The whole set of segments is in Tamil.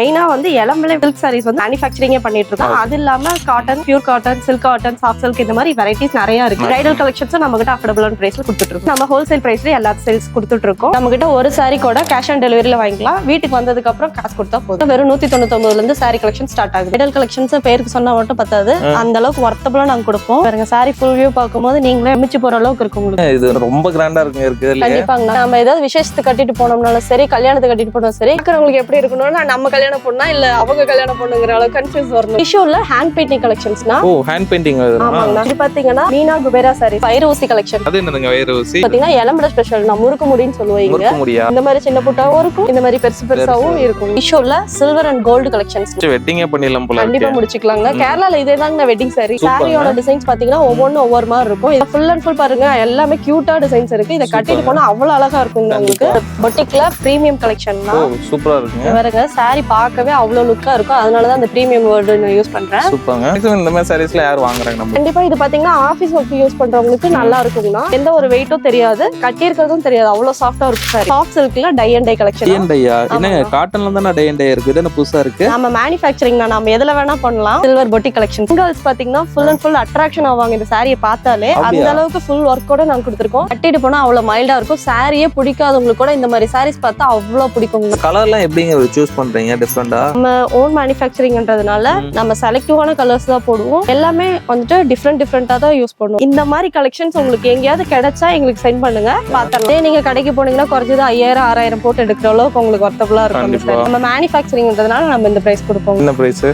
மெயினா வந்து இளம்பிள்ளை சில்க் சாரீஸ் வந்து மேனுஃபேக்சரிங்கே பண்ணிட்டு இருக்கோம். அது இல்லாம cotton, pure cotton, silk cotton, soft silk இந்த மாதிரி வெரைட்டிஸ் நிறைய இருக்கு. பிரைடல் கலெக்ஷன்ஸும் நம்ம கிட்ட அஃபோர்டபுளான பிரைஸ்ல கொடுத்துட்டு இருக்கோம். நம்ம ஹோல்சேல் பிரைஸ்ல எல்லா சேல்ஸ் கொடுத்துட்டு இருக்கோம். நம்ம கிட்ட ஒரு சாரி கூட கேஷ் ஆன் டெலிவரியில வாங்கிக்கலாம். வீட்டுக்கு வந்ததுக்கு அப்புறம் காசு கொடுத்தா போதும். வெறும் 199 இருந்து சாரி கலெக்ஷன் ஸ்டார்ட் ஆகுது. பிரைடல் கலெக்ஷன்ஸ் பேருக்கு சொன்னா மட்டும் பத்தாது, அந்த அளவுக்கு வர்த்தபுளா நாங்க கொடுப்போம். பாருங்க சாரி ஃபுல் வியூ பார்க்கும்போது நீங்களே மிச்சு போற அளவுக்கு இருக்கு உங்களுக்கு. இது ரொம்ப கிராண்டா இருக்கு. கண்டிப்பாங்க. நம்ம ஏதாவது விசேஷத்துக்கு கட்டிட்டு போனோம்னாலும் சரி, கல்யாணத்துக்கு கட்டிட்டு போனோம் சரி, உங்களுக்கு எப்படி இருக்கணும்னா நம்ம கல்யாணம் பொண்ணா இல்ல அவங்க கல்யாணம் பொண்ணுங்கிற அளவுக்கு கன்ஃபியூஸ் வரணும். டிஷ்யூல ஹேண்ட் பெயிண்டிங் கலெக்ஷன்ஸ்னா ஹேண்ட் பெயிண்டிங் ஆமாங்க. இது பாத்தீங்கன்னா மீனா குபேரா சாரி வைரூசி கலெக்ஷன். அது என்னதுங்க வைரூசி? பாத்தீங்கன்னா இளம்பிள்ளை ஸ்பெஷல் நான் முறுக்கு முடின்னு சொல்லுவீங்க. இந்த மாதிரி சின்ன புட்டாவும் இருக்கும், இந்த மாதிரி பெருசு பெருசாவும் இருக்கும். டிஷ்யூல சில்வர் அண்ட் கோல்டு கலெக்ஷன்ஸ். வெட்டிங்கே பண்ணிடலாம் போல. கண்டிப்பா முடிச்சுக்கலாங்க. கேரளால இதே தாங்க வெட்டிங் சாரி. சாரியோட டிசைன்ஸ் பாத்தீங்கன்னா ஒவ்வொன்னு ஒவ்வொரு மாதிரி இருக்கும். இது ஃபுல் அண்ட் ஃபுல் பாருங்க எல்லாமே கியூட்டா டிசைன்ஸ் இருக்கு. இத கட்டிட்டு போனா அவ்வளவு அழகா இருக்குங்க உங்களுக்கு. பொட்டிக்ல பிரீமியம் கலெக்ஷன்னா சூப்பரா இருக்குங்க. பாருங்க சாரி பார்க்கவே அவ்வளவு லுக்கா இருக்கும். அதனாலதான் அந்த பிரீமியம் வேர்ட் நான் யூஸ் பண்றேன். சூப்பர்ங்க. இந்த மாதிரி சாரீஸ்ல யார் வாங்குறாங்க நம்ம? கண்டிப்பா இது பாத்தீங்கன்னா ஆபீஸ் ஒர்க் யூஸ் பண்றவங்களுக்கு நல்லா இருக்கும்னா எந்த ஒரு வெயிட்டும் தெரியாது, கட்டி இருக்கிறதும் தெரியாது, அவ்வளவு சாஃப்டா இருக்கும் சாரி. சாஃப்ட் சில்க்ல dye and dye collection. Tie and டையா? என்னங்க காட்டன்ல தான டை அண்ட் டை இருக்கு. இது என்ன புதுசா இருக்கு? நம்ம மேனுஃபேக்சரிங் நம்ம எதுல வேணா பண்ணலாம். Silver boutique collection. கேர்ள்ஸ் பாத்தீங்கன்னா ஃபுல் அண்ட் ஃபுல் அட்ராக்ஷன் ஆவாங்க இந்த சாரியை பார்த்தாலே. அந்த அளவுக்கு ஃபுல் ஒர்க்கோட நாங்க கொடுத்துருக்கோம். கட்டிட்டு போனா அவ்வளவு மைல்டா இருக்கும். சாரியே பிடிக்காதவங்களுக்கு கூட இந்த மாதிரி சாரீஸ் பார்த்தா அவ்வளவு பிடிக்கும். கலர்லாம் எப்படிங்க சூஸ் பண்றீங்க டிஃபரெண்டா? நம்ம ஓன் மேனுஃபேக்சரிங்ன்றதுனால நம்ம செலக்டிவான கலர்ஸ் தான் போடுவோம். எல்லாமே வந்துட்டு டிஃப்ரெண்டா தான் யூஸ் பண்ணுவோம். இந்த மாதிரி கலெக்ஷன்ஸ் உங்களுக்கு எங்கேயாவது கிடைச்சா எங்களுக்கு சென்ட் பண்ணுங்க, பாத்தலாம். நீங்க கடைக்கு போனீங்கன்னா குறைஞ்சது 5000 6000 போட்டு எடுக்கிற அளவுக்கு உங்களுக்கு வர்த்தபுளா இருக்கும். நம்ம மேனுஃபேக்சரிங்ன்றதுனால நம்ம இந்த பிரைஸ் கொடுப்போம். என்ன பிரைஸ்?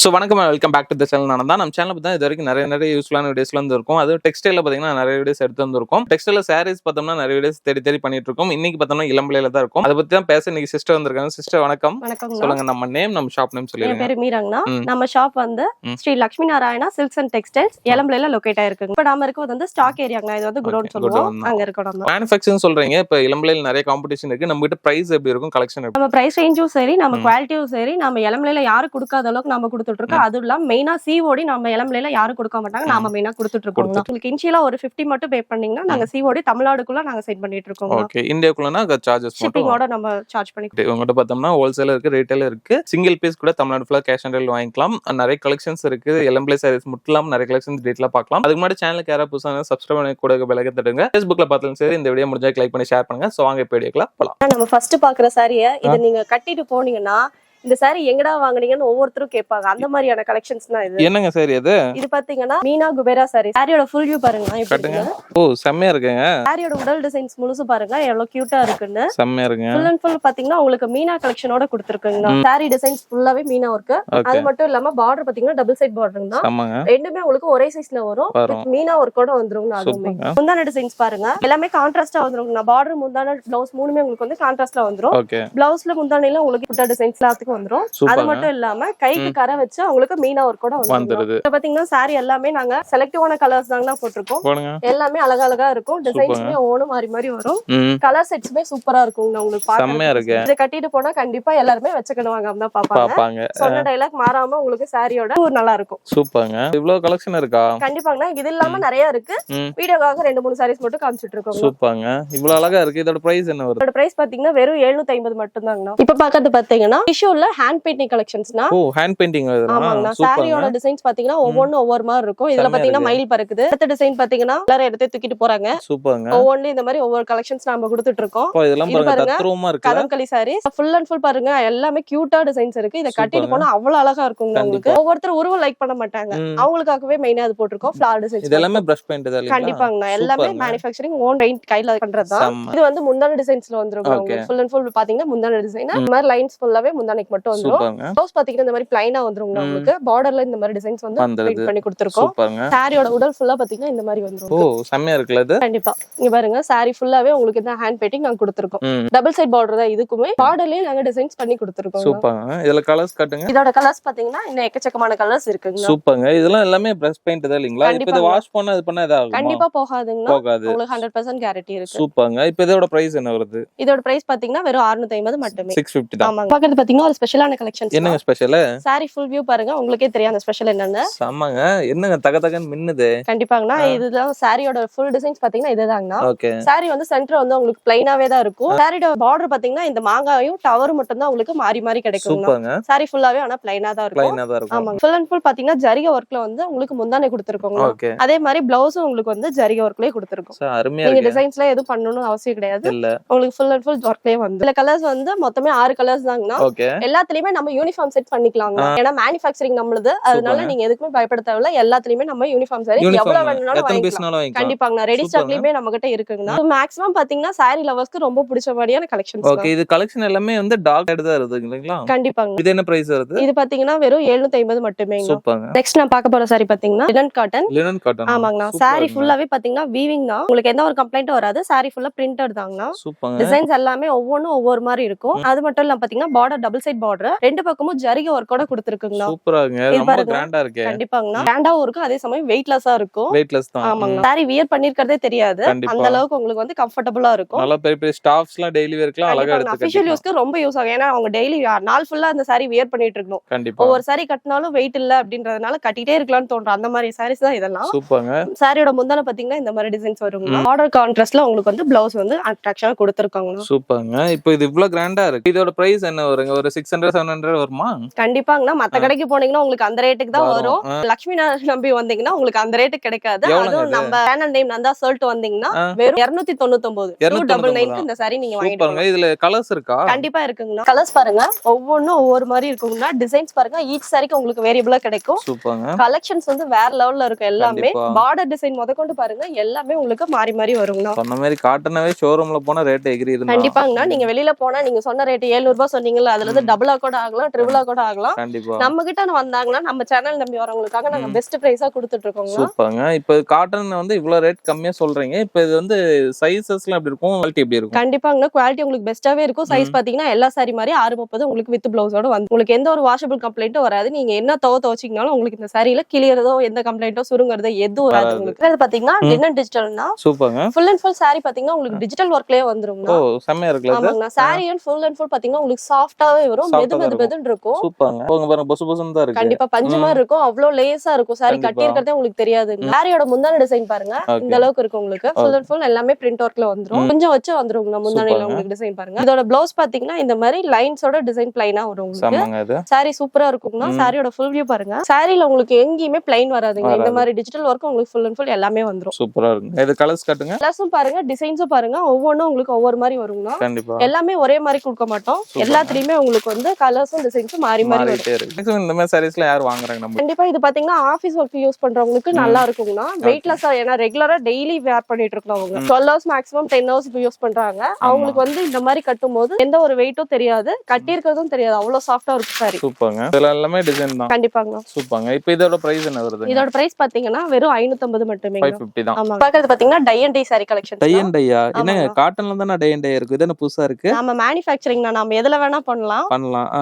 ஸோ வணக்கம், welcome back to the channel. நான் தான் நம்ம சேனல் பார்த்தா இது வரைக்கும் நிறைய யூஸ்ஃபுல்லான வீடியோஸ்ல இருந்து இருக்கும். அது டெக்ஸ்டைல பார்த்தீங்கன்னா நிறைய வீடியோஸ் எடுத்து வந்திருக்கும். டெக்ஸ்டைல சாரீஸ் பார்த்தோம்னா நிறைய வீடியோஸ் தேடி பண்ணிட்டு இருக்கோம். இன்னைக்கு பார்த்தோம்னா இளம்பிள்ளையில தான் இருக்கும். அதை பத்தி தான் பேச இன்னைக்கு சிஸ்டர் வந்திருக்காங்க. சிஸ்டர் வணக்கம். சொல்லுங்க நம்ம நேம், நம்ம ஷாப் நேம் சொல்லுங்க. என் பேரு மீராங்கண்ணா. நம்ம ஷாப் வந்து Shri Lakshmi Narayana Silks and Textiles இளம்பிள்ளையில லொகேட் ஆயிருக்கு. இப்போ நாம இருக்கிறது வந்து ஸ்டாக் ஏரியாங்க. இது வந்து குடோன் சொல்லுவோம். அங்க இருக்கோம். நம்ம மேனுஃபேக்சரிங் சொல்றீங்க. இப்போ இளம்பிள்ளையில நிறைய காம்படிஷன் இருக்கு. நம்ம கிட்ட பிரைஸ் எப்படி இருக்கும், கலெக்ஷன் எப்படி? நம்ம பிரைஸ் ரேஞ்சும் சரி, நம்ம குவாலிட்டியும் சரி, நம்ம இளம்பிள்ளையில யாரும் கொடுக்காத அளவுக்கு நம்ம கொடுத்துட்டு இருக்கோம். அது இல்லாம மெயினா சிஓடி நம்ம இளம்பிள்ளையில யாரும் கொடுக்க மாட்டாங்க, நாம மெயினா கொடுத்துட்டு இருக்கோம். உங்களுக்கு இனிஷியலா ஒரு 50 மட்டும் பே பண்ணீங்கன்னா நாங்க சிஓடி தமிழ்நாடுக்குள்ள நாங்க செட் பண்ணிட்டு இருக்கோம். ஓகே. இந்தியாக்குள்ளனா சார்ஜஸ் ஷிப்பிங்கோட நம்ம சார்ஜ் பண்ணிட்டு. உங்ககிட்ட பார்த்தோம்னா ஹோல்சேல் இருக்கு, ரீட்டைல் இருக்கு, சிங்கிள் பீஸ் கூட தமிழ்நாடு ஃபுல்லா கேஷ் ஆன் டெலிவரி வாங்கிக்கலாம். நிறைய கலெக்ஷன்ஸ் இருக்கு. இளம்பிள்ளை சாரீஸ் மட்டும் நிறைய கலெக்ஷன்ஸ் டீடைலா பார்க்கலாம். அதுக்கு முன்னாடி சேனலுக்கு யாராவது புதுசாக சப்ஸ்கிரைப் பண்ணி கூட பெல் தட்டுங்க. Facebookல பார்த்தாலும் சரி, இந்த வீடியோ முடிஞ்சா லைக் பண்ணி ஷேர் பண்ணுங்க. சோ வாங்க இப்போ வீடியோக்குள்ள போலாம். நம்ம ஃபர்ஸ்ட் பாக்குற சாரியை இத நீங்க கட்டிட்டு போனீங்கன்னா இந்த சாரி எங்கடா வாங்குனீங்கன்னு ஒவ்வொருத்தரும் கேட்பாங்க. அந்த மாதிரியான கலெக்ஷன்ஸ் தான் இது. என்னங்க சாரி அது? இது பாத்தீங்கன்னா மீனா குபேரா சாரி. சாரியோட ஃபுல் வியூ பாருங்க. ஓ செம்மையா இருக்குங்க. சாரியோட உடல் டிசைன்ஸ் முழுசு பாருங்க எவ்வளவு கியூட்டா இருக்குன்னு. செம்மையா இருக்குங்க. ஃபுல் அண்ட் ஃபுல் பாத்தீங்கன்னா உங்களுக்கு மீனா கலெக்ஷனோட கொடுத்திருக்குங்க. சாரி டிசைன்ஸ் ஃபுல்லாவே மீனா இருக்கு. அது மட்டும் இல்லாம பார்டர் பாத்தீங்கன்னா டபுள் சைடு பார்டர் தான். ரெண்டுமே உங்களுக்கு ஒரே சைஸ்ல வரும். மீனா ஒர்க்கோட வந்துருங்க. அதுவுமே முந்தான டிசைன்ஸ் பாருங்க எல்லாமே கான்ட்ராஸ்டா வந்துருங்க. பார்டர் முந்தான பிளவுஸ் மூணுமே உங்களுக்கு வந்து கான்ட்ராஸ்ட்ல வந்துரும். பிளவுஸ்ல முந்தானையில உங்களுக்கு புட்டா டிசைன்ஸ் எல்லாத்துக்கும் வந்துரும். அது மட்டும் இல்லாம கைக்கு கரை வச்சு உங்களுக்கு மீனா ஒர்க்கோட வந்துருது. பாத்தீங்கன்னா சாரி எல்லாமே நாங்க செலக்டிவான கலர்ஸ் தாங்க போட்டிருக்கோம். எல்லாமே அழகா இருக்கும். டிசைன்ஸ்மே ஒவ்வொன்றும் மாறி மாறி வரும். கலர் செட்ஸ்மே சூப்பரா இருக்கும். உங்களுக்கு பாக்க இதை கட்டிட்டு போனா கண்டிப்பா எல்லாருமே வச்சுக்கணுவாங்க தான் பாப்பாங்க. சொன்ன டைலாக் மாறாம உங்களுக்கு சாரியோட நல்லா இருக்கும். சூப்பர்ங்க. இவ்வளவு கலெக்ஷன் இருக்கா? கண்டிப்பாங்க. இது இல்லாம நிறைய இருக்கு. வீடியோக்காக 2-3 சாரீஸ் மட்டும் காமிச்சிட்டு இருக்கோம். சூப்பர்ங்க. இவ்வளவு அழகா இருக்கு. இதோட பிரைஸ் என்ன வருது? இதோட பிரைஸ் பாத்தீங்கன்னா வெறும் 750 மட்டும் தாங்க. இப்ப பாக்கிறது பாத்தீங்கன்னா டிஷ்யூல ஹேண்ட் பெயிண்டிங் கலெக்ஷன்ஸ்னா ஹேண்ட் பெயிண்டிங் ஆமாங்க. சாரியோட டிசைன்ஸ் பாத்தீங்கன்னா ஒவ்வொன்னு ஒவ்வொரு மாதிரி இருக்கும். இதுல பாத்தீங்கன்னா மயில் பறக்குது. அடுத்த டிசைன் பாத்தீங்கன்னா எல்லாரும் எடுத்து தூக்கிட்டு போறாங்க. சூப்பர்ங்க. ஒவ்வொன்னு இந்த மாதிரி ஒவ்வொரு கலெக்ஷன்ஸ் நாம கொடுத்துட்டு இருக்கோம். இதெல்லாம் பாருங்க தத்ரூபமா இருக்கு. கதம்கலி சாரீஸ் ஃபுல் அண்ட் ஃபுல் பாருங்க எல்லாமே கியூட்டா டிசைன்ஸ் இருக்கு. இத கட்டிட்டு போனா அவ்வளவு அழகா இருக்குங்க உங்களுக்கு. ஒவ்வொருத்தர் உருவம் லைக் பண்ண மாட்டாங்க. அவங்களுக்காகவே மெயினா அது போட்டுருக்கோம். ஃபிளார் டிசைன்ஸ் இது எல்லாமே பிரஷ் பெயிண்ட் தான். கண்டிப்பாங்க. எல்லாமே மேனுஃபேக்சரிங் ஓன் பெயிண்ட் கையில பண்றதுதான். இது வந்து முந்தான டிசைன்ஸ்ல வந்துரும். ஃபுல் அண்ட் ஃபுல் பாத்தீங்கன்னா முந்தான டிசைன் இந்த மாதிரி லைன்ஸ் ஃபுல்லாவே முந்தானைக்கு மட்டும் வந்துரும். ப்ளவுஸ் பாத்தீங்கன்னா இந்த மாதிரி ப்ளைனா வந்துரும். உங்களுக்கு பார்டர்ல இந்த மாதிரி டிசைன்ஸ் வந்து பெயிண்ட் பண்ணி கொடுத்திருக்கோம். சாரியோட உடல் ஃபுல்லா பாத்தீங்கன்னா இந்த மாதிரி வந்துரும். ஓ செம்மையா இருக்குல இது. கண்டிப்பா இங்க பாருங்க சாரி ஃபுல்லாவே உங்களுக்கு இந்த ஹேண்ட் பெயிண்டிங் நாங்க கொடுத்திருக்கோம். டபுள் சைடு பார்டர் தான். இதுக்குமே பார்டர்லயே நாங்க டிசைன்ஸ் பண்ணி கொடுத்திருக்கோம். சூப்பர்ங்க. இதல கலர்ஸ் காட்டுங்க. இதோட கலர்ஸ் பாத்தீங்கன்னா இன்ன எக்கச்சக்கமான கலர்ஸ் இருக்குங்க. சூப்பர்ங்க. இதெல்லாம் எல்லாமே பிரஷ் பெயிண்ட் தான் இல்லீங்களா? இப்போ இத வாஷ் பண்ணா இது பண்ணா ஏதாவது கண்டிப்பா போகாதுங்க. உங்களுக்கு 100% கேரண்டி இருக்கு. சூப்பர்ங்க. இப்போ இதோட பிரைஸ் என்ன வருது? இதோட பிரைஸ் பாத்தீங்கன்னா வெறும் 650 மட்டுமே. 650 தான். ஆமாங்க. பாக்குறது பாத்தீங்கன்னா ஒரு ஸ்பெஷலான கலெக்ஷன்ஸ். என்னங்க ஸ்பெஷல்? சாரி ஃபுல் வியூ பாருங்க, உங்களுக்கே தெரியும் அந்த ஸ்பெஷல் என்னன்னு. ஆமாங்க, என்னங்க தக தகன்னு மின்னுது. கண்டிப்பாங்கண்ணா, இதுதான் சாரியோட ஃபுல் டிசைன்ஸ் பாத்தீங்கன்னா இதுதாங்கண்ணா. ஓகே. சாரி வந்து சென்டர் வந்து உங்களுக்கு பிளைனாவே தான் இருக்கும். சாரியோட பார்டர் பாத்தீங்கன்னா இந்த மாங்காயும் டவர் மட்டும் தான் உங்களுக்கு மாறி மாறி கிடைக்கும். சூப்பர்ங்க. சாரி ஃபுல்லாவே ஆனா பிளைனா தான் இருக்கும். பிளைனா தான் இருக்கும். ஆமாங்க. ஃபுல் அண்ட் ஃபுல் பாத்தீங்கன்னா ஜரிகை ஒர்க்ல வந்து உங்களுக்கு முந்தானை கொடுத்திருக்கோங்க. ஓகே. அதே மாதிரி பிளவுஸும் உங்களுக்கு வந்து ஜரிகை ஒர்க்லயே கொடுத்திருக்கோம். அருமையா நீங்க இருக்கு. டிசைன்ஸ்ல எதுவும் பண்ணனும் அவசியம் கிடையாது. இல்ல, உங்களுக்கு ஃபுல் அண்ட் ஃபுல் ஒர்க்லயே வந்து இந்த கலர்ஸ் வந்து மொத்தமே 6 கலர்ஸ் தாங்கண்ணா. ஓகே. எல்லாத்துலயுமே நம்ம யூனிஃபார்ம் செட் பண்ணிக்கலாங்க. ஏன்னா மேனுஃபேக்சரிங் நம்மளுது, அதனால நீங்க எதுக்குமே பயப்பட தேவையில்ல. எல்லாத்துலயுமே நம்ம யூனிஃபார்ம் சாரி எவ்வளவு வேணும்னாலும் வாங்கிக்கலாம். கண்டிப்பாங்க, ரெடி ஸ்டாக்லயுமே நம்ம கிட்ட இருக்குங்கண்ணா. மேக்ஸிமம் பாத்தீங்கன்னா சாரி லவர்ஸ்க்கு ரொம்ப பிடிச்ச மாதிரியான கலெக்ஷன்ஸ். ஓகே. இது கலெக்ஷன் எல்லாமே வந்து டார்க் ஷேட் தான் இருக்கு இல்லீங்களா? கண்டிப்பாங்க. இது என்ன பிரைஸ் வருது? இது பாத்தீங்கன்னா வெறும் 750 மட்டுமேங்க. சூப்பர்ங்க. நெக்ஸ்ட் நான் பார்க்க போற சாரி பாத்தீங்கன்னா லினன் காட்டன். Linen cotton. ஆமாங்கண்ணா. சாரி ஃபுல்லாவே பாத்தீங்கன்னா வீவிங் தான். உங்களுக்கு எந்த ஒரு கம்ப்ளைண்ட்டும் வராது. சாரி ஃபுல்லா பிரிண்டட் தாங்கண்ணா. சூப்பர்ங்க. டிசைன்ஸ் எல்லாமே ஒவ்வொன்னும் ஒவ்வொரு மாதிரி இருக்கும். அது மட்டும் இல்ல பாத்தீங்கன்னா பார்டர் டபுள் சைடு பார்டர், ரெண்டு பக்கமும் ஜரிகை ஒர்க்கோட கொடுத்திருக்குங்கண்ணா. சூப்பராங்க. ரொம்ப கிராண்டா இருக்கு. கண்டிப்பாங்கண்ணா. கிராண்டாவும் இருக்கும், அதே சமயம் வெயிட்லெஸ்ஸா இருக்கும். வெயிட்லெஸ் தான். ஆமாங்க. சாரி வியர் பண்ணிருக்கிறதே தெரியாது. அந்த அளவுக்கு உங்களுக்கு வந்து கம்ஃபர்ட்டபிளா இருக்கும். நல்ல பெரிய பெரிய ஸ்டாஃப்ஸ்லாம் டெய்லி வேர்க்குலாம் அழகா எடுத்து அபிஷியல் யூஸ்க்கு ரொம்ப யூஸ் ஆகும். ஏன்னா அவங்க டெய்லி நாள் ஃபுல்லா அந்த சாரி வியர் பண்ணிட்டு இருக்கணும். கண்டிப்பா. ஒவ்வொரு சாரி கட்டினாலும் வெயிட் இல்ல அப்படின்றதுனால கட்டிட்டே இருக்கலாம்னு தோன்றும். அந்த மாதிரி சாரீஸ் தான் இதெல்லாம். சூப்பர்ங்க. சாரியோட முந்தான பாத்தீங்கன்னா இந்த மாதிரி டிசைன்ஸ் வருங்க. பார்டர் கான்ட்ராஸ்ட்ல உங்களுக்கு வந்து பிளவுஸ் வந்து அட்ராக்ஷனா கொடுத்திருக்காங்க. சூப்பர்ங்க. இப்போ இது இவ்ளோ கிராண்டா இருக்கு. இதோட பிரைஸ் என்ன வருங்க? ஒரு 600 700 வருமா? கண்டிப்பாங்கண்ணா. மத்த கடைக்கு போனீங்கன்னா உங்களுக்கு அந்த ரேட்டுக்கு தான் வரும். லட்சுமி நம்பி வந்தீங்கன்னா உங்களுக்கு அந்த ரேட்டு கிடைக்காது. அதுவும் நம்ம சேனல் நேம் நந்தா சொல்லிட்டு வந்தீங்கன்னா வெறும் 299 299 இந்த சாரி நீங்க வாங்கிட்டு சூப்பர்ங்க. இதுல கலர்ஸ் இருக்கா? கண்டிப்பா இருக்குங்கண்ணா. கலர்ஸ் பாருங்க, ஒவ்வொன்னும் ஒவ்வொரு மாதிரி இருக்குங்கண்ணா. டிசைன்ஸ் பாருங்க, ஈச் சாரிக்கு உங்களுக்கு வேரியபிளா கிடைக்கும். சூப்பர்ங்க. கலெக்ஷன்ஸ் வந்து வேற லெவல்ல இருக்கும். எல்லாமே பார்டர் டிசைன் முதற்கொண்டு பாருங்க, எல்லாமே உங்களுக்கு மாறி மாறி வருங்கண்ணா. சொன்ன மாதிரி காட்டனவே ஷோரூம்ல போனா ரேட் எகிரி இருந்தா கண்டிப்பாங்கண்ணா. நீங்க வெளியில போனா நீங்க சொன்ன ரேட் 700 ரூபாய் சொன்னீங்கல்ல, அதுல இருந்து டபுளா கூட ஆகலாம், ட்ரிபிளா கூட ஆகலாம். கண்டிப்பா. நம்ம கிட்ட வந்தாங்கன்னா நம்ம சேனல் நம்பி வரவங்களுக்காக நாங்க பெஸ்ட் பிரைஸா கொடுத்துட்டு இருக்கோம். சூப்பர்ங்க. இப்போ காட்டன் வந்து இவ்வளவு ரேட் கம்மியா சொல்றீங்க. இப்போ இது வந்து சைஸஸ்லாம் எப்படி இருக்கும்? குவாலிட்டி எப்படி இருக்கும்? கண்டிப்பாங்கண்ணா, குவாலிட்டி உங்களுக்கு பெஸ்ட்டாவே இருக்கும். சைஸ் பாத்தீங்கன்னா எல்லா சாரி மாதிரி 630 உங்களுக்கு வித் பிளவுஸோட வந்து உங்களுக்கு எந்த ஒரு வாஷபிள் கம்ப்ளைண்ட்டும் வராது. நீங்க என்ன துவச்சிங்கனாலும் உங்களுக்கு இந்த சாரியில கிளியறதோ எந்த கம்ப்ளைண்ட்டோ சுருங்குறதோ எதுவும் வராது. உங்களுக்கு இது பாத்தீங்கன்னா லினன் டிஜிட்டல்னா சூப்பர்ங்க. ஃபுல் அண்ட் ஃபுல் சாரி பாத்தீங்கன்னா உங்களுக்கு டிஜிட்டல் ஒர்க்லயே வந்துருங்க. ஓ, செமையா இருக்குல இது. ஆமாங்க. Sorry and full and full பாத்தீங்கன்னா உங்களுக்கு சாஃப்ட்டாவே வரும். மெதுன்னு இருக்கும். சூப்பர்ங்க. போங்க பாருங்க, பொசு பொசுன்னு தான் இருக்கு. கண்டிப்பா பஞ்சு மாதிரி இருக்கும். அவ்வளவு லேசா இருக்கும். சாரி கட்டி இருக்கிறதே உங்களுக்கு தெரியாது. சாரியோட முந்தான டிசைன் பாருங்க, இந்த அளவுக்கு இருக்கு உங்களுக்கு. ஃபுல் அண்ட் ஃபுல் எல்லாமே பிரிண்ட் ஒர்க்ல வந்துரும். கொஞ்சம் வச்சு வந்துரும் முந்தானையில உங்களுக்கு டிசைன் பாருங்க. இதோட பிளவுஸ் பாத்தீங்கன்னா இந்த மாதிரி லைன்ஸோட டிசைன் பிளைனா வரும் உங்களுக்கு. சாரி சூப்பரா இருக்கும்னா. சாரியோட ஃபுல் வியூ பாருங்க. சாரில உங்களுக்கு எங்கேயுமே பிளைன் வராதுங்க. இந்த மாதிரி டிஜிட்டல் ஒர்க் உங்களுக்கு ஃபுல் அண்ட் ஃபுல் எல்லாமே வந்துரும். சூப்பரா இருக்கு. இது கலர்ஸ் காட்டுங்க. கலர்ஸும் பாருங்க, டிசைன்ஸும் பாருங்க, ஒவ்வொன்னும் உங்களுக்கு ஒவ்வொரு மாதிரி வரும்னா. கண்டிப்பா. எல்லாமே ஒரே மாதிரி கொடுக்க மாட்டோம். எல்லாத்துலயுமே உங்களுக்கு வந்து கலர்ஸும் டிசைன்ஸும் மாறி மாறி வரும். இந்த மாதிரி சாரீஸ்ல யார் வாங்குறாங்க நம்ம? கண்டிப்பா இது பாத்தீங்கன்னா ஆபீஸ் ஒர்க் யூஸ் பண்றவங்களுக்கு நல்லா இருக்கும்னா. வெயிட்லெஸ்ஸா, ஏன்னா ரெகுலரா டெய்லி வேர் பண்ணிட்டு இருக்கவங்க 12 hours மேக்ஸிமம் 10 hours யூஸ் பண்றாங்க. அவங்களுக்கு வந்து இந்த மாதிரி கட்டும்போது எந்த ஒரு வெயிட்டும் தெரியாது, கட்டி இருக்கிறதும் தெரியாது. அவ்வளவு சாஃப்ட்டா இருக்கும் சாரி. சூப்பர்ங்க. இதெல்லாம் எல்லாமே டிசைன் தான். கண்டிப்பாங்க. சூப்பர்ங்க. இப்போ இதோட பிரைஸ் என்ன வருது? இதோட பிரைஸ் பாத்தீங்கன்னா வெறும் 550 மட்டுமே. 550 தான். ஆமா. பாக்குறது பாத்தீங்கன்னா tie and dye sari collection. Tie and டையா? என்னங்க காட்டன்ல தான டை அண்ட் டை இருக்கு. இது என்ன புதுசா இருக்கு? நாம மேனுஃபேக்சரிங் நாம எதுல வேணா பண்ணலாம்.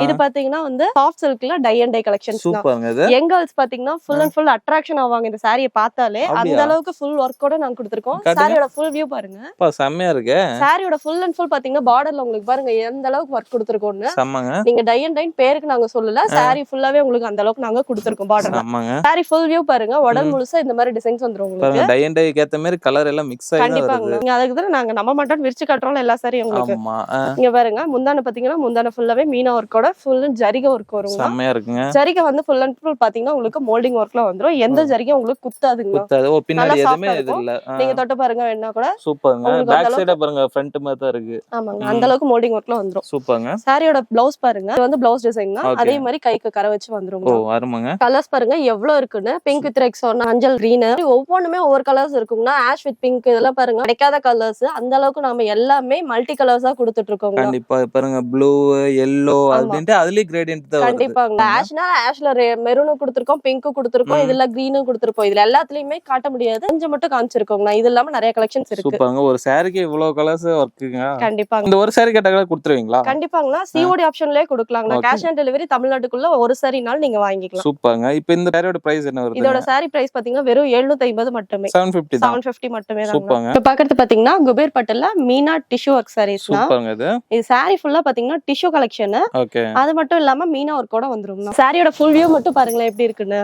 இது பாத்தீங்கன்னா வந்து சாஃப்ட் சில்க்ல டை அண்ட் டை கலெக்ஷன்ஸ் தான். சூப்பர்ங்க. இது யங் गर्ल्स பாத்தீங்கன்னா ஃபுல் அண்ட் ஃபுல் அட்ராக்ஷன் ஆவாங்க இந்த சாரியை பார்த்தாலே. அந்த அளவுக்கு ஃபுல் வர்க்கோட நாங்க கொடுத்திருக்கோம். சாரியோட ஃபுல் வியூ பாருங்க. பா செமையா இருக்கு. சாரியோட ஃபுல் அண்ட் ஃபுல் பாத்தீங்கன்னா பார்டர்ல உங்களுக்கு பாருங்க எந்த அளவுக்கு வர்க் கொடுத்திருக்கோம்னு. செம்மங்க. நீங்க டை அண்ட் டைன் பேருக்கு நாங்க சொல்லல, சாரி ஃபுல்லாவே உங்களுக்கு அந்த அளவுக்கு நாங்க கொடுத்திருக்கோம் பார்டர்ல. செம்மங்க. சாரி ஃபுல் வியூ பாருங்க, உடல் முழுசா இந்த மாதிரி டிசைன்ஸ் வந்துரும் உங்களுக்கு. பாருங்க, டை அண்ட் டைக்கு ஏத்த மாதிரி கலர் எல்லாம் மிக்ஸ் ஆகி கண்டிப்பா நீங்க அதுக்கு தான் நாங்க நம்ம மட்டும் விரிச்சு காட்டுறோம் எல்லா சாரியும் உங்களுக்கு. ஆமா. இங்க பாருங்க, முந்தான பாத்தீங்கன்னா முந்தான ஃபுல்லாவே மீனா வர்க்கோட ஃபுல் ஜரிகை வர்க் வரும். செமையா இருக்குங்க. ஜரிகை வந்து ஃபுல் அண்ட் ஃபுல் பாத்தீங்கன்னா உங்களுக்கு மோல்டிங் வர்க்ல வந்துரும். எந்த ஜரிகை உங்களுக்கு குத்தாதுங்க. குத்தாது. ஓ, பின்னாடி எதுமே இது இல்ல. நீங்க தொட்டு பாருங்க வேணா கூட. சூப்பர்ங்க. பேக் சைட பாருங்க, ஃப்ரண்ட் மாதிரி தான் இருக்கு. ஆமாங்க, அந்த அளவுக்கு மோல்டிங் வர்க்ல வந்துரும். சூப்பர்ங்க. சாரியோட பிளவுஸ் பாருங்க, இது வந்து பிளவுஸ் டிசைன் தான். அதே மாதிரி கைக்கு கரை வச்சு வந்துரும். ஓ, அருமைங்க. கலர்ஸ் பாருங்க எவ்வளவு இருக்குன்னு. பிங்க் வித் ரெக்ஸோன், மஞ்சள், கிரீன், ஒவ்வொண்ணுமே ஒவ்வொரு கலர்ஸ் இருக்குங்க. ஆஷ் வித் பிங்க், இதெல்லாம் பாருங்க கிடைக்காத கலர்ஸ். அந்த அளவுக்கு நாம எல்லாமே மல்டி கலர்ஸா கொடுத்துட்டு இருக்கோம். கண்டிப்பா பாருங்க, ப்ளூ, yellow அப்படினு அதுலயே கிரேடியன்ட் தான் வருது. கண்டிப்பாங்க. ஆஷ்னா ஆஷ்ல மெரூன் கொடுத்திருக்கோம், பிங்க் கொடுத்திருக்கோம், இதுல கிரீனும் கொடுத்திருப்போம். இதுல எல்லாத்துலயுமே காட்ட முடியாது, கொஞ்சம் மட்டும் காமிச்சிருக்கோங்க. இது இல்லாம நிறைய கலெக்ஷன்ஸ் இருக்கு. சூப்பர்ங்க. ஒரு சாரிக்கு இவ்வளவு கலர்ஸ் வர்க்குங்க. கண்டிப்பாங்க. இந்த ஒரு சாரி கேட்டா கொடுத்துருவீங்களா? கண்டிப்பாங்கண்ணா. சிஓடி ஆப்ஷன்லயே கொடுக்கலாங்கண்ணா. கேஷ் ஆன் டெலிவரி தமிழ்நாட்டுக்குள்ள ஒரு சாரினாலும் நீங்க வாங்கிக்கலாம். சூப்பர்ங்க. இப்போ இந்த சாரியோட பிரைஸ் என்ன வருது? இதோட சாரி பிரைஸ் பாத்தீங்கன்னா வெறும் 750 மட்டுமே. 750 தான். 750 மட்டுமே தான். சூப்பர்ங்க. இப்ப பாக்குறது பாத்தீங்கன்னா குபேர் பட்டுல மீனா டிஷ்யூ ஒர்க் சாரீஸ்னா. சூப்பர்ங்க. இது சாரி ஃபுல்லா பாத்தீங்கன்னா டிஷ்யூ கலெக்ஷன். ஓகே. அது மட்டும் இல்லாம மீனா ஒர்க்கோட வந்துருங்கண்ணா. சாரியோட ஃபுல் வியூ மட்டும் பாருங்களேன் எப்படி இருக்குன்னு.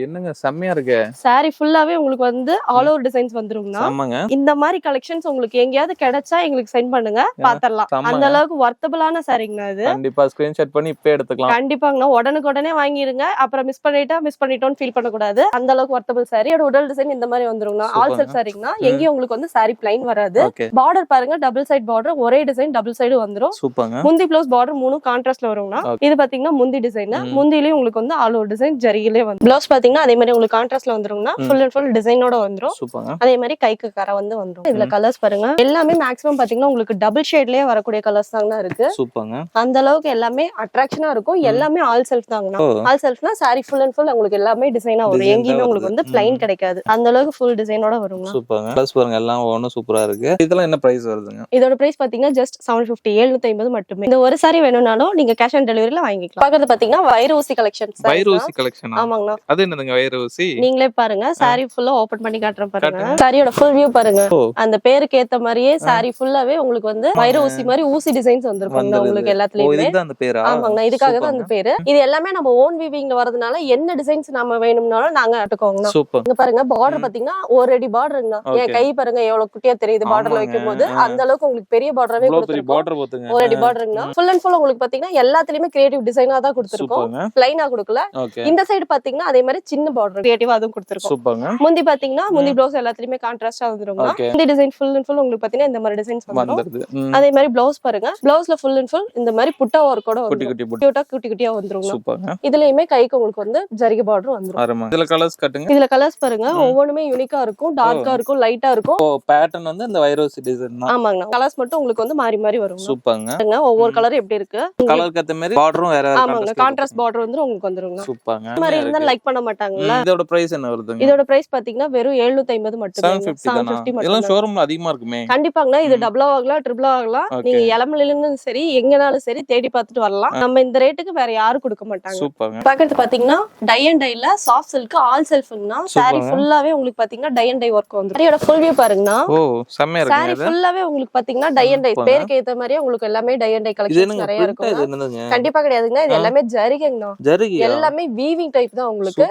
என்னங்க செம்மையா இருக்கு. சாரி ஃபுல்லாவே உங்களுக்கு வந்து ஆல் ஓவர் டிசைன்ஸ் வந்துருங்கண்ணா. ஆமாங்க. இந்த மாதிரி கலெக்ஷன்ஸ் உங்களுக்கு எங்கேயாவது கிடைச்சா எங்களுக்கு சென்ட் பண்ணுங்க, பாத்திரலாம். அந்த அளவுக்கு வர்த்தபிளான சாரிங்கண்ணா இது. கண்டிப்பா ஸ்கிரீன்ஷாட் பண்ணி இப்ப எடுத்துக்கலாம். கண்டிப்பாங்கண்ணா, உடனுக்குடனே வாங்கிருங்க. அப்புறம் மிஸ் பண்ணிட்டோம்னு ஃபீல் பண்ண கூடாது. அந்த அளவுக்கு வர்த்தபிள் சாரி. உடல் டிசைன் இந்த மாதிரி வந்துருங்கண்ணா. All self சாரிங்கண்ணா. எங்கேயும் உங்களுக்கு வந்து சாரி பிளைன் வராது. பார்டர் பாருங்க, டபுள் சைடு பார்டர், ஒரே டிசைன் டபுள் சைடு வந்துரும். முந்தி ப்ளவுஸ் பார்டர் 3 கான்ட்ராஸ்ட்ல வருங்கண்ணா. இது பாத்தீங்கன்னா முந்தி டிசைன். முந்திலயும் உங்களுக்கு வந்து ஆல் ஓவர் டிசைன் ஜரியிலே வந்து. ப்ளவுஸ் பாத்தீங்கன்னா அதே மாதிரி உங்களுக்கு கான்ட்ராஸ்ட்ல வந்துருங்கண்ணா. ஃபுல் அண்ட் ஃபுல் டிசைனோட வந்துரும். அதே மாதிரி கைக்கு கரை வந்து வந்துரும். இதுல கலர்ஸ் பாருங்க, எல்லாமே மேக்ஸிமம் பாத்தீங்கன்னா உங்களுக்கு டபுள் ஷேட்லயே வரக்கூடிய கலர்ஸ் தாங்க இருக்கு. அந்த அளவுக்கு எல்லாமே அட்ராக்ஷனா இருக்கும். எல்லாமே ஆல் செல்ஃப் தாங்கண்ணா. ஆல் செல்ஃப்னா சாரி ஃபுல் அண்ட் ஃபுல் உங்களுக்கு எல்லாமே டிசைனா வரும். எங்கேயுமே உங்களுக்கு வந்து பிளைன் கிடைக்காது. அந்த அளவுக்கு ஃபுல் டிசைனோட வருங்க. சூப்பர்ங்க. ப்ளஸ் பாருங்க எல்லாம் ஒவ்வொன்றும் சூப்பரா இருக்கு. இதெல்லாம் என்ன பிரைஸ் வருதுங்க? இதோட பிரைஸ் பாத்தீங்கன்னா ஜஸ்ட் 750 750 மட்டுமே. இந்த ஒரு சாரி வேணும்னாலும் நீங்க கேஷ் ஆன் டெலிவரில வாங்கிக்கலாம். பாக்குறது பாத்தீங்கன்னா வைரூசி கலெக்ஷன்ஸ். வைரூசி கலெக்ஷன். ஆமாங்கண்ணா. அது என்னதுங்க வைரூசி? நீங்களே பாருங்க, சாரி ஃபுல்லா ஓபன் பண்ணி காட்டுறேன் பாருங்க. சாரியோட ஃபுல் வியூ பாருங்க. அந்த பேருக்கு ஏத்த மாதிரியே சாரி ஃபுல்லாவே உங்களுக்கு வந்து வைரூசி மாதிரி ஊசி டிசைன்ஸ் வந்திருக்கும் உங்களுக்கு எல்லாத்துலயுமே. அந்த பேரா? ஆமாங்கண்ணா, இதுக்காக தான் அந்த பேரு. இது எல்லாமே நம்ம ஓன் வீவிங்ல வரதுனால என்ன டிசைன்ஸ் நம்ம வேணும்னாலும் நாங்க அட்டுக்கோங்கண்ணா. இங்க பாருங்க பார்டர் பாத்தீங்கன்னா ஒரு அடி பார்டருங்கண்ணா. என் கை பாருங்க எவ்வளவு குட்டியா தெரியுது பார்டர்ல வைக்கும் போது. அந்த அளவுக்கு உங்களுக்கு பெரிய பார்டராவே கொடுத்திருக்கோம். ஒரு அடி பார்டருங்கண்ணா. ஃபுல் அண்ட் ஃபுல் உங்களுக்கு பாத்தீங்கன்னா எல்லாத்துலயுமே கிரியேட்டிவ் டிசைனா தான் கொடுத்திருக்கோம். பிளைனா கொடுக்கல. இந்த சைடு பாத்தீங்கன்னா அதே மாதிரி சின்ன பார்டர் கிரியேட்டிவா அதுவும் கொடுத்திருக்கோம். முந்தி பாத்தீங்கன்னா முந்தி ப்ளவுஸ் எல்லாத்துலயுமே கான்ட்ராஸ்டா வந்துருங்க. இந்த டிசைன் ஃபுல் அண்ட் ஃபுல் உங்களுக்கு பாத்தீங்கன்னா இந்த மாதிரி டிசைன்ஸ் வந்துரும். அதே மாதிரி ப்ளவுஸ் பாருங்க, ப்ளவுஸ்ல ஃபுல் அண்ட் ஃபுல் இந்த மாதிரி புட்டா ஒர்க்கோட குட்டி குட்டியா வந்துருங்க. இதுலயுமே கைக்கு உங்களுக்கு வந்து ஜரிகை பார்டர் வந்துரும். இதுல கலர்ஸ் காட்டுங்க. இதுல கலர்ஸ் பாருங்க, ஒவ்வொன்றுமே யூனிக்கா இருக்கும். டார்க்கா இருக்கும், லைட்டா இருக்கும். பேட்டர்ன் வந்து இந்த வைரோசி டிசைன் தான். ஆமாங்க. கலர்ஸ் மட்டும் உங்களுக்கு வந்து மாறி மாறி வரும். சூப்பர்ங்க. ஒவ்வொரு கலர் எப்படி இருக்கு, கலருக்கு ஏத்த மாதிரி பார்டரும் வேற வேற. ஆமாங்க, கான்ட்ராஸ்ட் பார்டர் வந்து உங்களுக்கு வந்துருங்க. சூப்பர்ங்க. இந்த மாதிரி இருந்தா லைக் பண்ண மாட்டாங்கல்ல. இதோட பிரைஸ் என்ன வருதுங்க? இதோட பிரைஸ் பாத்தீங்கன்னா வெறும் 750 மட்டுமே. 750 மட்டும். இதெல்லாம் ஷோரூம்ல அதிகமா இருக்குமே. கண்டிப்பாங்க. இது டபுள் ஆகலாம், ட்ரிபிள் ஆகலாம். நீங்க இளமலையிலும் சரி எங்கனாலும் சரி தேடி பார்த்துட்டு வரலாம். நம்ம இந்த ரேட்டுக்கு வேற யாரும் கொடுக்க மாட்டாங்க. சூப்பர்ங்க. பாக்கிறது பாத்தீங்கன்னா டை அண்ட் டைல சாஃப்ட் சில்க் ஆல் செல்ஃப்னா சாரி ஃபுல்லாவே உங்களுக்கு பாத்தீங்கன்னா டை அண்ட் டை வர்க் வந்து. சாரியோட ஃபுல் வியூ பாருங்கனா. ஓ செமையா இருக்கு. சாரி ஃபுல்லாவே உங்களுக்கு பாத்தீங்கன்னா டை அண்ட் டை. பேருக்கு ஏத்த மாதிரியே உங்களுக்கு எல்லாமே டை அண்ட் டை கலெக்ஷன்ஸ் நிறைய இருக்கும். கண்டிப்பா கிடையாதுங்க. இது எல்லாமே ஜரிகைங்கண்ணா. எல்லாமே வீவிங் டைப் தான் உங்களுக்கு.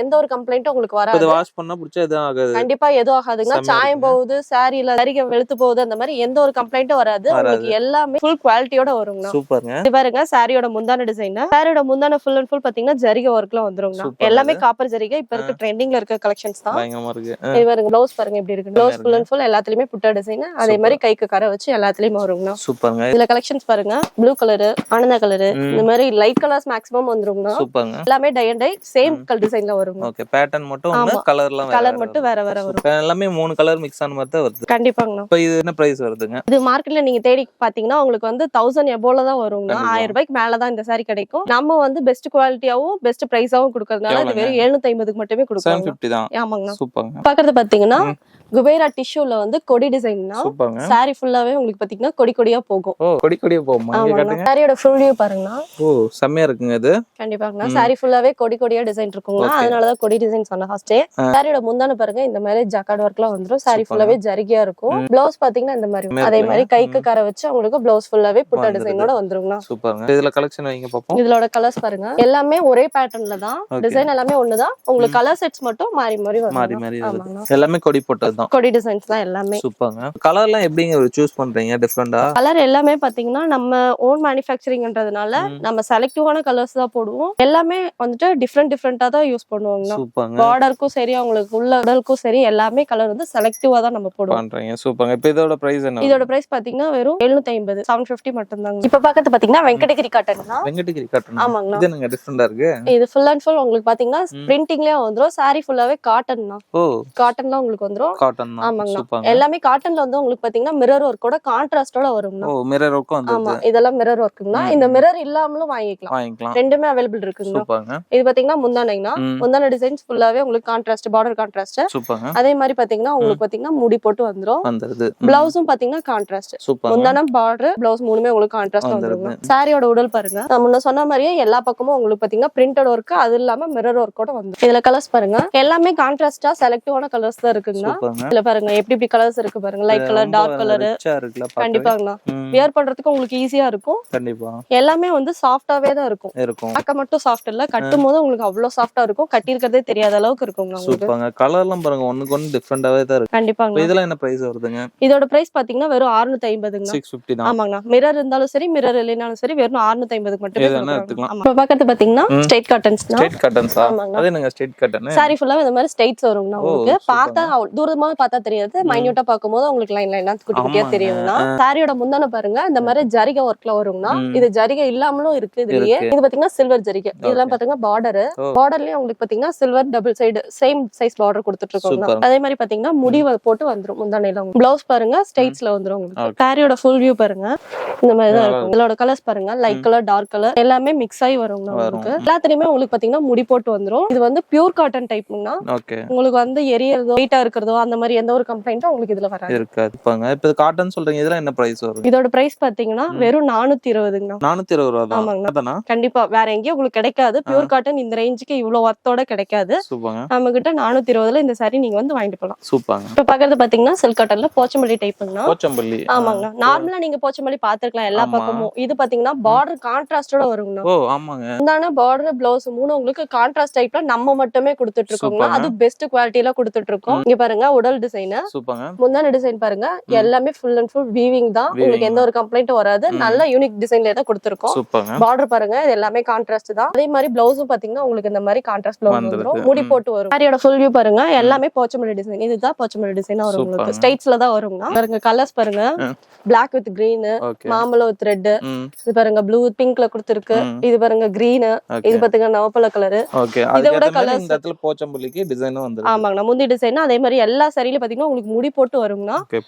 எந்த ஒரு கம்ப்ளைண்ட்டும் உங்களுக்கு வராது. இது வாஷ் பண்ணா புடிச்சா எதுவும் ஆகாது. கண்டிப்பா எதுவும் ஆகாதுங்க. சாயம் போகுது, சாரில ஜரிகை வெளுத்து போகுது, அந்த மாதிரி எந்த ஒரு கம்ப்ளைண்ட்டும் வராது. உங்களுக்கு எல்லாமே ஃபுல் குவாலிட்டியோட வருங்க. சூப்பர்ங்க. இது பாருங்க சாரியோட முந்தான டிசைன். சாரியோட முந்தான ஃபுல் அண்ட் ஃபுல் பாத்தீங்கன்னா ஜரிகை ஒர்க்ல வந்துருங்க. எல்லாமே காப்பர் ஜரிகை. இப்ப இருக்க ட்ரெண்டிங்ல இருக்க கலெக்ஷன்ஸ் தான். பயங்கரமா இருக்கு. இது பாருங்க ப்ளவுஸ் பாருங்க எப்படி இருக்கு. ப்ளவுஸ் ஃபுல் அண்ட் ஃபுல் எல்லாத்துலயுமே புட்டா டிசைன். அதே மாதிரி கைக்கு கரை வச்சு எல்லாத்துலயும் வருங்க. சூப்பர்ங்க. இதுல கலெக்ஷன்ஸ் பாருங்க, ப்ளூ கலர், ஆனந்த கலர், இந்த மாதிரி லைட் கலர்ஸ் மேக்ஸிமம் வந்துருங்க. சூப்பர்ங்க. எல்லாமே tie and dye same colour டிசைன்ல வருங்க. ஓகே. பேட்டர்ன் மட்டும் வந்து கலர்லாம் வேற. கலர் மட்டும் வேற வேற வரும். எல்லாமே 3 கலர் மிக்ஸ் ஆன மாதிரி தான் வருது. கண்டிப்பாங்க. இப்போ இது என்ன பிரைஸ் வருதுங்க? இது மார்க்கெட்ல நீங்க தேடி பாத்தீங்கன்னா உங்களுக்கு வந்து 1000 எபோல தான் வருங்க. 1000 ரூபாய்க்கு மேல தான் இந்த சாரி கிடைக்கும். நம்ம வந்து பெஸ்ட் குவாலிட்டியாவும் பெஸ்ட் பிரைஸாவும் கொடுக்கறதுனால இது வெறும் 750 மட்டுமே கொடுக்கறோம். 750 தான். ஆமாங்க. சூப்பர்ங்க. பாக்குறது பாத்தீங்கன்னா குபேரா டிஷ்யூல வந்து கொடி டிசைன்னா சாரி ஃபுல்லாவே உங்களுக்கு பாத்தீங்கன்னா கொடி கொடியா போகும். ஓ கொடி கொடியா போகுமா? இங்க காட்டுங்க. சாரியோட ஃபுல் வியூ பாருங்கனா. ஓ செமையா இருக்குங்க இது. கண்டிப்பாங்க. சாரி ஃபுல்லாவே கொடி கொடியா டிசைன் இருக்குங்க. அதனால தான் கொடி டிசைன் சொன்ன ஃபர்ஸ்டே. சாரியோட முந்தான பாருங்க இந்த மாதிரி ஜக்கார்ட் வர்க்லாம் வந்துரும். சாரி ஃபுல்லாவே ஜரிகையா இருக்கும். ப்ளவுஸ் பாத்தீங்கன்னா இந்த மாதிரி அதே மாதிரி கைக்கு கரை வச்சு உங்களுக்கு ப்ளவுஸ் ஃபுல்லாவே புட்டா டிசைனோட வந்துருங்க. சூப்பர்ங்க. இதுல கலெக்ஷன் வைங்க பாப்போம். இதோட கலர்ஸ் பாருங்க, எல்லாமே ஒரே பேட்டர்ன்ல தான். டிசைன் எல்லாமே ஒண்ணுதான். உங்களுக்கு கலர் செட்ஸ் மட்டும் மாறி மாறி வரும். மாறி மாறி வருது. எல்லாமே கொடி போட்டது தான். கொடி டிசைன்ஸ் தான் எல்லாமே. சூப்பர்ங்க. கலர்லாம் எப்படிங்க சூஸ் பண்றீங்க டிஃபரண்டா? கலர் எல்லாமே பாத்தீங்கன்னா நம்ம ஓன் மேனுஃபேக்சரிங்ன்றதுனால நம்ம செலக்டிவான கலர்ஸ் தான் போடுவோம். எல்லாமே வந்துட்டு டிஃபரெண்டா தான் யூஸ் பண்ணுவாங்க. சூப்பர்ங்க. பார்டருக்கும் சரி உங்களுக்கு உள்ள உடலுக்கும் சரி எல்லாமே கலர் வந்து செலக்டிவா தான் நம்ம போடுவோம். பண்றீங்க. சூப்பர்ங்க. இப்போ இதோட பிரைஸ் என்ன? இதோட பிரைஸ் பாத்தீங்கன்னா வெறும் 750 750 மட்டும் தாங்க. இப்ப பாக்கிறது பாத்தீங்கன்னா வெங்கடகிரி காட்டன் தான். வெங்கடகிரி காட்டன். ஆமாங்க. இது என்னங்க டிஃபரண்டா இருக்கு? இது ஃபுல் அண்ட் ஃபுல் உங்களுக்கு பாத்தீங்கன்னா பிரிண்டிங்லயே வந்துரும். சாரி ஃபுல்லாவே காட்டன் தான். ஓ காட்டன் தான் உங்களுக்கு வந்துரும். காட்டன் தான். ஆமாங்க. எல்லாமே காட்டன்ல வந்து உங்களுக்கு பாத்தீங்கன்னா மிரர் ஒர்க்கோட கான்ட்ராஸ்டோட வரும்னா. ஓ மிரர் ஒர்க்கும் வந்து. ஆமா இதெல்லாம் மிரர் ஒர்க்குனா. இந்த மிரர் இல்லாமலும் வாங்கிக்கலாம். ரெண்டுமே அவேilable இருக்குங்க. சூப்பர்ங்க. இது பாத்தீங்கன்னா முந்தானைனா முந்தான டிசைன்ஸ் ஃபுல்லாவே உங்களுக்கு கான்ட்ராஸ்ட் பார்டர் கான்ட்ராஸ்ட். சூப்பர்ங்க. அதே மாதிரி பாத்தீங்கன்னா உங்களுக்கு பாத்தீங்கன்னா முடி போட்டு வந்துரும். வந்துருது. ப்ளவுஸும் பாத்தீங்கன்னா கான்ட்ராஸ்ட். முந்தான பார்டர் ப்ளவுஸ் மூணுமே உங்களுக்கு கான்ட்ராஸ்ட் வந்துருங்க. சாரியோட உடல் பாருங்க, நான் முன்ன சொன்ன மாதிரியே எல்லா பக்கமும் உங்களுக்கு பாத்தீங்கன்னா பிரிண்டட் ஒர்க், அது இல்லாம மிரர் ஒர்க்கோட வந்துரும். இதுல கலர்ஸ் பாருங்க, எல்லாமே கான்ட்ராஸ்டா செலக்டிவான கலர்ஸ் தான் இருக்குங்க. இதுல பாருங்க எப்படி கலர்ஸ் இருக்கு பாருங்க. Light colour, dark colour. கண்டிப்பாங்கண்ணா. வியர் பண்றதுக்கு உங்களுக்கு ஈஸியா இருக்கும். கண்டிப்பா. எல்லாமே வந்து சாஃப்டாவே தான் இருக்கும். பார்க்க மட்டும் சாஃப்ட் இல்ல, கட்டும் போது உங்களுக்கு அவ்வளவு சாஃப்டா இருக்கும். கட்டி இருக்கிறதே தெரியாத அளவுக்கு இருக்குங்க உங்களுக்கு. சூப்பர்ங்க. கலர்லாம் பாருங்க ஒண்ணுக்கு ஒண்ணு டிஃபரெண்டாவே தான் இருக்கு. கண்டிப்பாங்க. இதெல்லாம் என்ன பிரைஸ் வருதுங்க? இதோட பிரைஸ் பாத்தீங்கன்னா வெறும் 650ங்க. 650 தான். ஆமாங்க. மிரர் இருந்தாலும் சரி, மிரர் இல்லைனாலும் சரி, வெறும் 650 மட்டுமே எடுத்துக்கலாம். இப்ப பாக்கிறது பாத்தீங்கன்னா ஸ்ட்ரைட் கட்டன்ஸ்னா. ஸ்ட்ரைட் கட்டன்ஸா? அது என்னங்க ஸ்ட்ரைட் கட்டன்? சாரி ஃபுல்லா இந்த மாதிரி ஸ்ட்ரைட்ஸ் வரும்னா உங்களுக்கு. பார்த்தா தூரமா பார்த்தா தெரியாது, மைன்யூட்டா பாக்கும்போது உங்களுக்கு லைன் லைனா குட்டி குட்டியா தெரியும்னா. சாரியோட முந்தான பாருங்க இந்த மாதிரி ஜரிகை ஒர்க்ல வரும்னா. இது ஜரிகை இல்லாமலும் இருக்கு இதுலயே. இது பாத்தீங்கன்னா சில்வர் ஜரிகை. இதெல்லாம் பாத்தீங்கன்னா பார்டர்லயே உங்களுக்கு பாத்தீங்கன்னா silver double side same size border கொடுத்துட்டு இருக்கோம். அதே மாதிரி பாத்தீங்கன்னா முடி போட்டு வந்துரும் முந்தானையில. பிளவுஸ் பாருங்க ஸ்ட்ரைட்ஸ்ல வந்துரும் உங்களுக்கு. சாரியோட ஃபுல் வியூ பாருங்க இந்த மாதிரி தான் இருக்கும். இதோட கலர்ஸ் பாருங்க லைட் கலர், டார்க் கலர் எல்லாமே மிக்ஸ் ஆகி வரும் உங்களுக்கு. எல்லாத்துலயுமே உங்களுக்கு பாத்தீங்கன்னா முடி போட்டு வந்துரும். இது வந்து பியூர் காட்டன் டைப்னா உங்களுக்கு வந்து எரியறதோ வெயிட்டா இருக்கிறதோ அந்த மாதிரி எந்த ஒரு கம்ப்ளைண்ட்டும் உங்களுக்கு இதுல வராது. இருக்காதுங்க. இப்போ காட்டன் சொல்றீங்க, இதெல்லாம் என்ன பிரைஸ் வரும்? இதோட பிரைஸ் பாத்தீங்கன்னா வெறும் 420ங்க. 420 ரூபாய் தான். ஆமாங்க. கண்டிப்பா வேற எங்கேயும் உங்களுக்கு கிடைக்காது. பியூர் காட்டன் இந்த ரேஞ்சுக்கு இவ்வளவு வர்த்தோட கிடைக்காது. நம்ம கிட்ட 420ல இந்த சாரி நீங்க வந்து வாங்கிட்டு போலாம். சூப்பர்ங்க. இப்ப பாக்குறது பாத்தீங்கன்னா சில்க் காட்டன்ல போச்சம்பள்ளி டைப்னா. போச்சம்பள்ளி. ஆமாங்க. நார்மலா நீங்க போச்சம்பள்ளி பாத்துக்கலாம் எல்லா பக்கமும். இது பாத்தீங்கன்னா பார்டர் கான்ட்ராஸ்டோட வருங்க. ஓ ஆமாங்க. இந்தான பார்டர் பிளவுஸ் மூணு உங்களுக்கு கான்ட்ராஸ்ட் டைப்ல நம்ம மட்டுமே கொடுத்துட்டு இருக்கோம். அது பெஸ்ட் குவாலிட்டில கொடுத்துட்டு இருக்கோம். இங்க பாருங்க உடல் டிசைன். சூப்பர்ங்க. முந்தான டிசைன் பாருங்க எல்லாமே ஃபுல் அண்ட் ஃபுல் வீவிங் தான். உங்களுக்கு எந்த ஒரு கம்ப்ளைண்ட்டும் வராது. நல்ல யூனிக் டிசைன்ல தான் கொடுத்திருக்கோம். சூப்பர்ங்க. பார்டர் பாருங்க இது எல்லாமே கான்ட்ராஸ்ட் தான். அதே மாதிரி பிளவுஸும் பாத்தீங்கன்னா உங்களுக்கு இந்த மாதிரி கான்ட்ராஸ்ட் பிளவுஸ் வந்துரும். முடி போட்டு வரும். சாரியோட ஃபுல் வியூ பாருங்க எல்லாமே போச்சம்பள்ளி டிசைன். இதுதான் போச்சம்பள்ளி டிசைனா வரும் உங்களுக்கு. ஸ்ட்ரைட்ஸ்ல தான் வரும்னா. பாருங்க கலர்ஸ் பாருங்க Black with green, மாம்பழம் with red. இது பாருங்க ப்ளூ பிங்க்ல கொடுத்திருக்கு. இது பாருங்க green. இது பாத்தீங்க நவப்பழ கலர். இதோட கலர்ஸ் இந்த இடத்துல போச்சம்பள்ளிக்கு டிசைனும் வந்துருக்கு. ஆமாங்க. முந்தி டிசைன் அதே மாதிரி எல்லா சாரியில பாத்தீங்கன்னா உங்களுக்கு முடி போட்டு வரும்னா.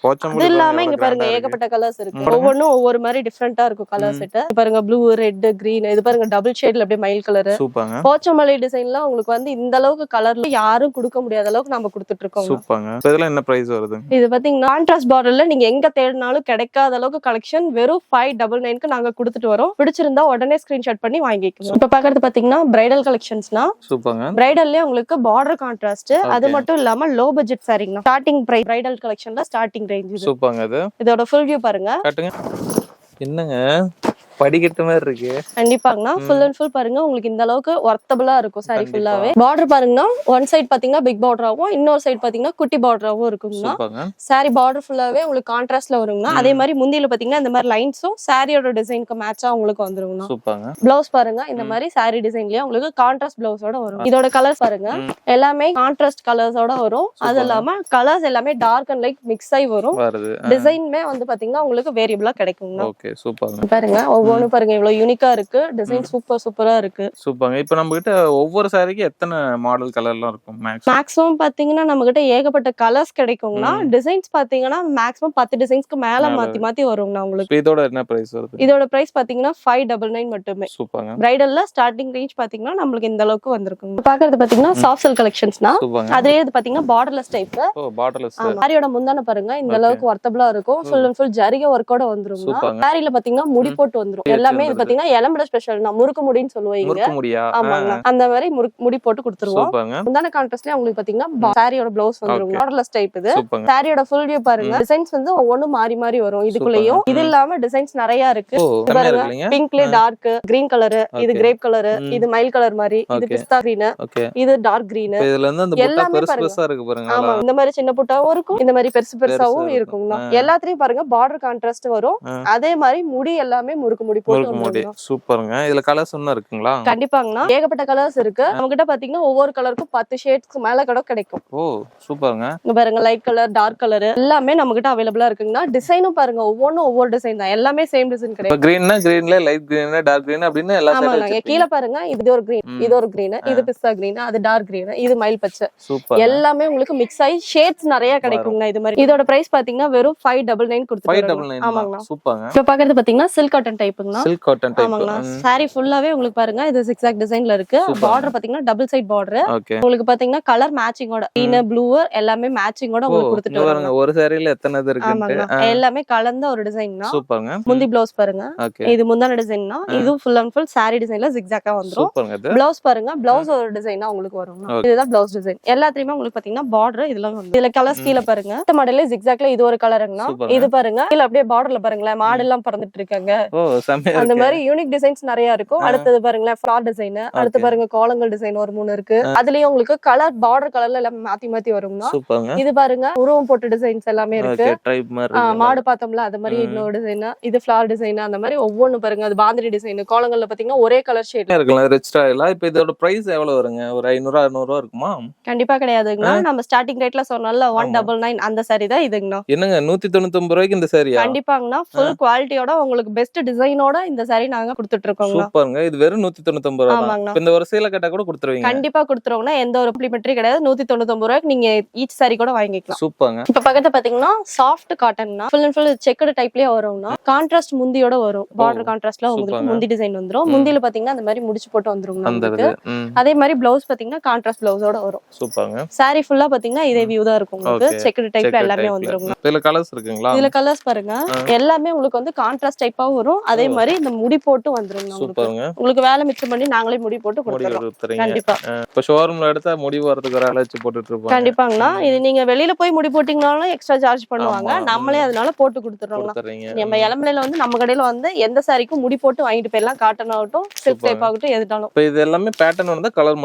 அது இல்லாம இங்க பாருங்க ஏகப்பட்ட கலர்ஸ் இருக்கு. ஒவ்வொன்னும் ஒவ்வொரு மாதிரி டிஃபரெண்டா இருக்கும் கலர் செட். பாருங்க ப்ளூ, ரெட், கிரீன். இது பாருங்க டபுள் ஷேட்ல அப்படியே மயில் கலர். சூப்பர்ங்க. போச்சம்பள்ளி டிசைன்ல உங்களுக்கு வந்து இந்த அளவுக்கு கலர்ல யாரும் கொடுக்க முடியாத அளவுக்கு நம்ம கொடுத்துட்டு இருக்கோம். சூப்பர்ங்க. இதெல்லாம் என்ன பிரைஸ் வருது? இது பாத்தீங்கன்னா கான்ட்ராஸ்ட் பார்டர்ல நீங்க எங்க தேடினாலும் கிடைக்காத அளவுக்கு கலெக்ஷன் வெறும் 599க்கு நாங்க கொடுத்துட்டு வரோம். பிடிச்சிருந்தா உடனே ஸ்கிரீன்ஷாட் பண்ணி வாங்கிக்கணும். இப்ப பாக்குறது பாத்தீங்கன்னா பிரைடல் கலெக்ஷன்ஸ்னா. சூப்பர்ங்க. பிரைடல்லே உங்களுக்கு பார்டர் கான்ட்ராஸ்ட். அது மட்டும் இல்லாம லோ பட்ஜெட் சாரிங்க. ஸ்டார்டிங் பிரைஸ் பிரைடல் கலெக்ஷன்ல ஸ்டார்டிங் ரேஞ்ச் இது. சூப்பர்ங்க. இது இதோட ஃபுல் வியூ பாருங்க. காட்டுங்க. என்னங்க படிக்கட்டு மாதிரி இருக்கு. கண்டிப்பாங்கண்ணா ஃபுல் அண்ட் ஃபுல் பாருங்க உங்களுக்கு இந்த அளவுக்கு வர்த்தபிளா இருக்கும் சாரி ஃபுல்லாவே. பார்டர் பாருங்கன்னா ஒன் சைடு பாத்தீங்கன்னா பிக் பார்டராவும் இன்னொரு சைடு பாத்தீங்கன்னா குட்டி பார்டராவும் இருக்குங்கண்ணா. சாரி பார்டர் ஃபுல்லாவே உங்களுக்கு கான்ட்ராஸ்ட்ல வருங்கண்ணா. அதே மாதிரி முந்தியில பாத்தீங்கன்னா இந்த மாதிரி லைன்ஸும் சாரியோட டிசைனுக்கு மேட்சா உங்களுக்கு வந்துருங்கண்ணா. சூப்பர்ங்க. பிளவுஸ் பாருங்க இந்த மாதிரி சாரி டிசைன்லயே உங்களுக்கு கான்ட்ராஸ்ட் பிளவுஸோட வரும். இதோட கலர்ஸ் பாருங்க எல்லாமே கான்ட்ராஸ்ட் கலர்ஸோட வரும். அது இல்லாம கலர்ஸ் எல்லாமே டார்க் அண்ட் லைட் மிக்ஸ் ஆகி வரும். டிசைனுமே வந்து பாத்தீங்கன்னா உங்களுக்கு வேரியபிளா கிடைக்குங்கண்ணா. ஓகே சூப்பர்ங்க. பாருங்க ஒவ்வொன்னு பாருங்க இவ்வளவு யூனிக்கா இருக்கு. டிசைன் சூப்பரா இருக்கு. சூப்பர்ங்க. இப்போ நம்ம கிட்ட ஒவ்வொரு சாரிக்கு எத்தனை மாடல் கலர்லாம் இருக்கும்? மேக்ஸிமம் பாத்தீங்கன்னா நம்ம கிட்ட ஏகப்பட்ட கலர்ஸ் கிடைக்கும்னா. டிசைன்ஸ் பாத்தீங்கன்னா மேக்ஸிமம் 10 டிசைன்ஸ்க்கு மேல மாத்தி வரும்னா உங்களுக்கு. இதோட என்ன பிரைஸ் வருது? இதோட பிரைஸ் பாத்தீங்கன்னா 599 மட்டுமே. சூப்பர்ங்க. பிரைடல்ல ஸ்டார்டிங் ரேஞ்ச் பாத்தீங்கன்னா நமக்கு இந்த அளவுக்கு வந்திருக்குங்க. பாக்குறது பாத்தீங்கன்னா சாஃப்ட் சில்க் கலெக்ஷன்ஸ்னா. அதே இது பாத்தீங்கன்னா பார்டர்லெஸ் டைப். ஓ பார்டர்லெஸ். சாரியோட முந்தான பாருங்க இந்த அளவுக்கு வர்த்தபிளா இருக்கும். ஃபுல் அண்ட் ஃபுல் ஜரிகை ஒர்க்கோட வந்துரும்னா. சாரியில பாத்தீங்கன்னா முடி போட்டு வந்துரும். எல்லாமே இது பாத்தீங்கன்னா எலம்பட ஸ்பெஷல் நான் முறுக்கு முடின்னு சொல்லுவீங்க. ஆமாங்க. அந்த மாதிரி முடி போட்டு கொடுத்துருவோம். முந்தான கான்ட்ராஸ்ட்ல உங்களுக்கு பாத்தீங்கன்னா சாரியோட பிளவுஸ் வந்துரும். பார்டர்லெஸ் டைப் இது. சாரியோட ஃபுல் வியூ பாருங்க. டிசைன்ஸ் வந்து ஒவ்வொன்னு மாறி மாறி வரும் இதுக்குள்ளேயும். இது இல்லாம டிசைன்ஸ் நிறைய இருக்கு. பாருங்க பிங்க்ல டார்க், கிரீன் கலர், இது கிரேப் கலர், இது மயில் கலர் மாதிரி, இது பிஸ்தா கிரீன், இது டார்க் கிரீன். இதுல இருந்து அந்த புட்டா பெருசா இருக்கு பாருங்க. ஆமா இந்த மாதிரி சின்ன புட்டாவும் இருக்கும். இந்த மாதிரி பெருசாவும் இருக்குங்க. எல்லாத்துலயும் பாருங்க பார்டர் கான்ட்ராஸ்ட் வரும். அதே மாதிரி முடி எல்லாமே முறுக்கு முடி போட்டு வந்துரும். சூப்பர்ங்க. இதுல கலர்ஸ் என்ன இருக்குங்களா? கண்டிப்பாங்கண்ணா ஏகப்பட்ட கலர்ஸ் இருக்கு. நம்ம கிட்ட பாத்தீங்கன்னா ஒவ்வொரு கலருக்கும் 10 ஷேட்ஸ்க்கு மேல கூட கிடைக்கும். ஓ சூப்பர்ங்க. இங்க பாருங்க லைட் கலர், டார்க் கலர் எல்லாமே நம்ம கிட்ட அவைலபிளா இருக்குங்கண்ணா. டிசைனும் பாருங்க ஒவ்வொன்னும் ஒவ்வொரு டிசைன் தான். எல்லாமே சேம் டிசைன் கிடையாது. கிரீன்னா கிரீன்ல, லைட் கிரீன்ல, டார்க் கிரீன் அப்படினு எல்லா சைடுல கீழ பாருங்க இது ஒரு கிரீன், இது ஒரு கிரீன், இது பிஸ்தா கிரீன், அது டார்க் கிரீன், இது மயில் பச்சை. சூப்பர். எல்லாமே உங்களுக்கு மிக்ஸ் ஆகி ஷேட்ஸ் நிறைய கிடைக்குங்க. இது மாதிரி இதோட பிரைஸ் பாத்தீங்கன்னா வெறும் 599 கொடுத்துருக்காங்க. ஆமாங்க. சூப்பர்ங்க. இப்ப பாக்குறது பாத்தீங்கன்னா சில்க் காட்டன் டைப்புங்கண்ணா. Silk cotton type. ஆமாங்க. சாரி ஃபுல்லாவே உங்களுக்கு பாருங்க இது zigzag டிசைன்ல இருக்கு. பார்டர் பாத்தீங்கன்னா டபுள் சைடு பார்டர். உங்களுக்கு பாத்தீங்கன்னா கலர் மேட்சிங்கோட green, blue எல்லாமே மேட்சிங்கோட உங்களுக்கு கொடுத்துட்டு வராங்க. ஒரு சாரில எத்தனை இது இருக்கு? ஆமாங்க. எல்லாமே கலந்த ஒரு டிசைன்னா. சூப்பர்ங்க. முந்தி பிளவுஸ் பாருங்க. இது முந்தான டிசைன்னா. இது ஃபுல் அண்ட் ஃபுல் சாரி டிசைன்ல zigzag வந்துரும். சூப்பர்ங்க. பிளவுஸ் பாருங்க. பிளவுஸ் ஒரு டிசைனா உங்களுக்கு வரும். இதுதான் பிளவுஸ் டிசைன். எல்லாத்துலயுமே உங்களுக்கு பாத்தீங்கன்னா பார்டர் இதெல்லாம் வந்து. இதுல கலர்ஸ் கீழ பாருங்க. இந்த மாடல்ல zigzagல இது ஒரு கலருங்கனா. இது பாருங்க. கீழ அப்படியே பார்டர்ல பாருங்களேன் மாடு எல்லாம் பறந்துட்டு இருக்காங்க. ஓ செமையா அந்த இருக்கு. மாதிரி யூனிக் டிசைன்ஸ் நிறைய இருக்கும். அடுத்தது பாருங்களேன் ஃபிளார் டிசைன், அடுத்து பாருங்க கோலங்கள் டிசைன் ஒரு 3 இருக்கு. அதுலயும் உங்களுக்கு கலர் பார்டர் கலர்ல எல்லாம் மாத்தி மாத்தி வரும்னா. சூப்பர்ங்க. இது பாருங்க உருவம் போட்ட டிசைன்ஸ் எல்லாமே இருக்கு. ட்ரைப் மாதிரி இருக்கு. மாடு பார்த்தோம்ல அது மாதிரி இன்னொரு டிசைன், இது ஃபிளார் டிசைன், அந்த மாதிரி ஒவ்வொன்னு பாருங்க. அது பாந்தினி டிசைன், கோலங்கள்ல பாத்தீங்கன்னா ஒரே கலர் ஷேட்ல இருக்குல்ல ரிச் ஸ்டைலா. இப்போ இதோட பிரைஸ் எவ்வளவு வருங்க? ஒரு 500 600 இருக்குமா? கண்டிப்பா கிடையாதுங்க. நம்ம ஸ்டார்டிங் ரேட்ல சொன்னோம்ல 199 அந்த சாரி தான் இதுங்கண்ணா. என்னங்க 199 ரூபாய்க்கு இந்த சாரியா? கண்டிப்பாங்கண்ணா. ஃபுல் குவாலிட்டியோட உங்களுக்கு பெஸ்ட் டிசைனோட இந்த சாரி நாங்க கொடுத்துட்டு இருக்கோங்க. சூப்பர்ங்க. இது வெறும் 199 ரூபாய் தான். இப்போ இந்த ஒரு சேல கட்டா கூட கொடுத்துருவீங்க? கண்டிப்பா கொடுத்துருவோம்னா எந்த ஒரு காம்ப்ளிமெண்டரி கிடையாது. 199 ரூபாய்க்கு நீங்க ஈச் சாரி கூட வாங்கிக்கலாம். சூப்பர்ங்க. இப்ப பக்கத்துல பாத்தீங்கன்னா சாஃப்ட் காட்டன்னா ஃபுல் அண்ட் ஃபுல் செக்குடு டைப்லயே வரும்னா கான்ட்ராஸ்ட் முந்தியோட வரும். பார்டர் கான்ட்ராஸ்ட்ல உங்களுக்கு முந்தி டிசைன் வந்துரும். முந்தியில பாத்தீங்கன்னா அந்த மாதிரி முடிச்சு போட்டு வந்துரும் உங்களுக்கு. அதே மாதிரி பிளவுஸ் பாத்தீங்கன்னா கான்ட்ராஸ்ட் பிளவுஸோட வரும். சூப்பர்ங்க. சாரி ஃபுல்லா பாத்தீங்கன்னா இதே வியூ தான் இருக்கும் உங்களுக்கு. செக்குடு டைப்ல எல்லாமே வந்துரும். இதுல கலர்ஸ் இருக்குங்களா? இதுல கலர்ஸ் பாருங்க எல்லாமே உங்களுக்கு வந்து கான்ட்ராஸ்ட் டைப்பா வரும். அதே மாதிரி இந்த முடி போட்டு வந்துரும் உங்களுக்கு. உங்களுக்கு வேலை மிச்சம் பண்ணி நாங்களே முடி போட்டு கொடுத்துறோம். கண்டிப்பா. இப்ப ஷோரூம்ல எடுத்தா முடி வரதுக்கு ஒரு அலர்ஜி போட்டுட்டு இருப்போம். கண்டிப்பாங்கண்ணா. இது நீங்க வெளியில போய் முடி போட்டீங்கனாலும் எக்ஸ்ட்ரா சார்ஜ் பண்ணுவாங்க. நம்மளே அதனால போட்டு கொடுத்துறோம். நம்ம இளம்பிள்ளையில வந்து நம்ம கடையில வந்து எந்த சாரிக்கும் முடி போட்டு வாங்கிட்டு போயிடலாம். காட்டன் ஆகட்டும், சில்க் டைப் ஆகட்டும், எதுனாலும். இப்போ இது எல்லாமே பேட்டர்ன் வந்து கலர்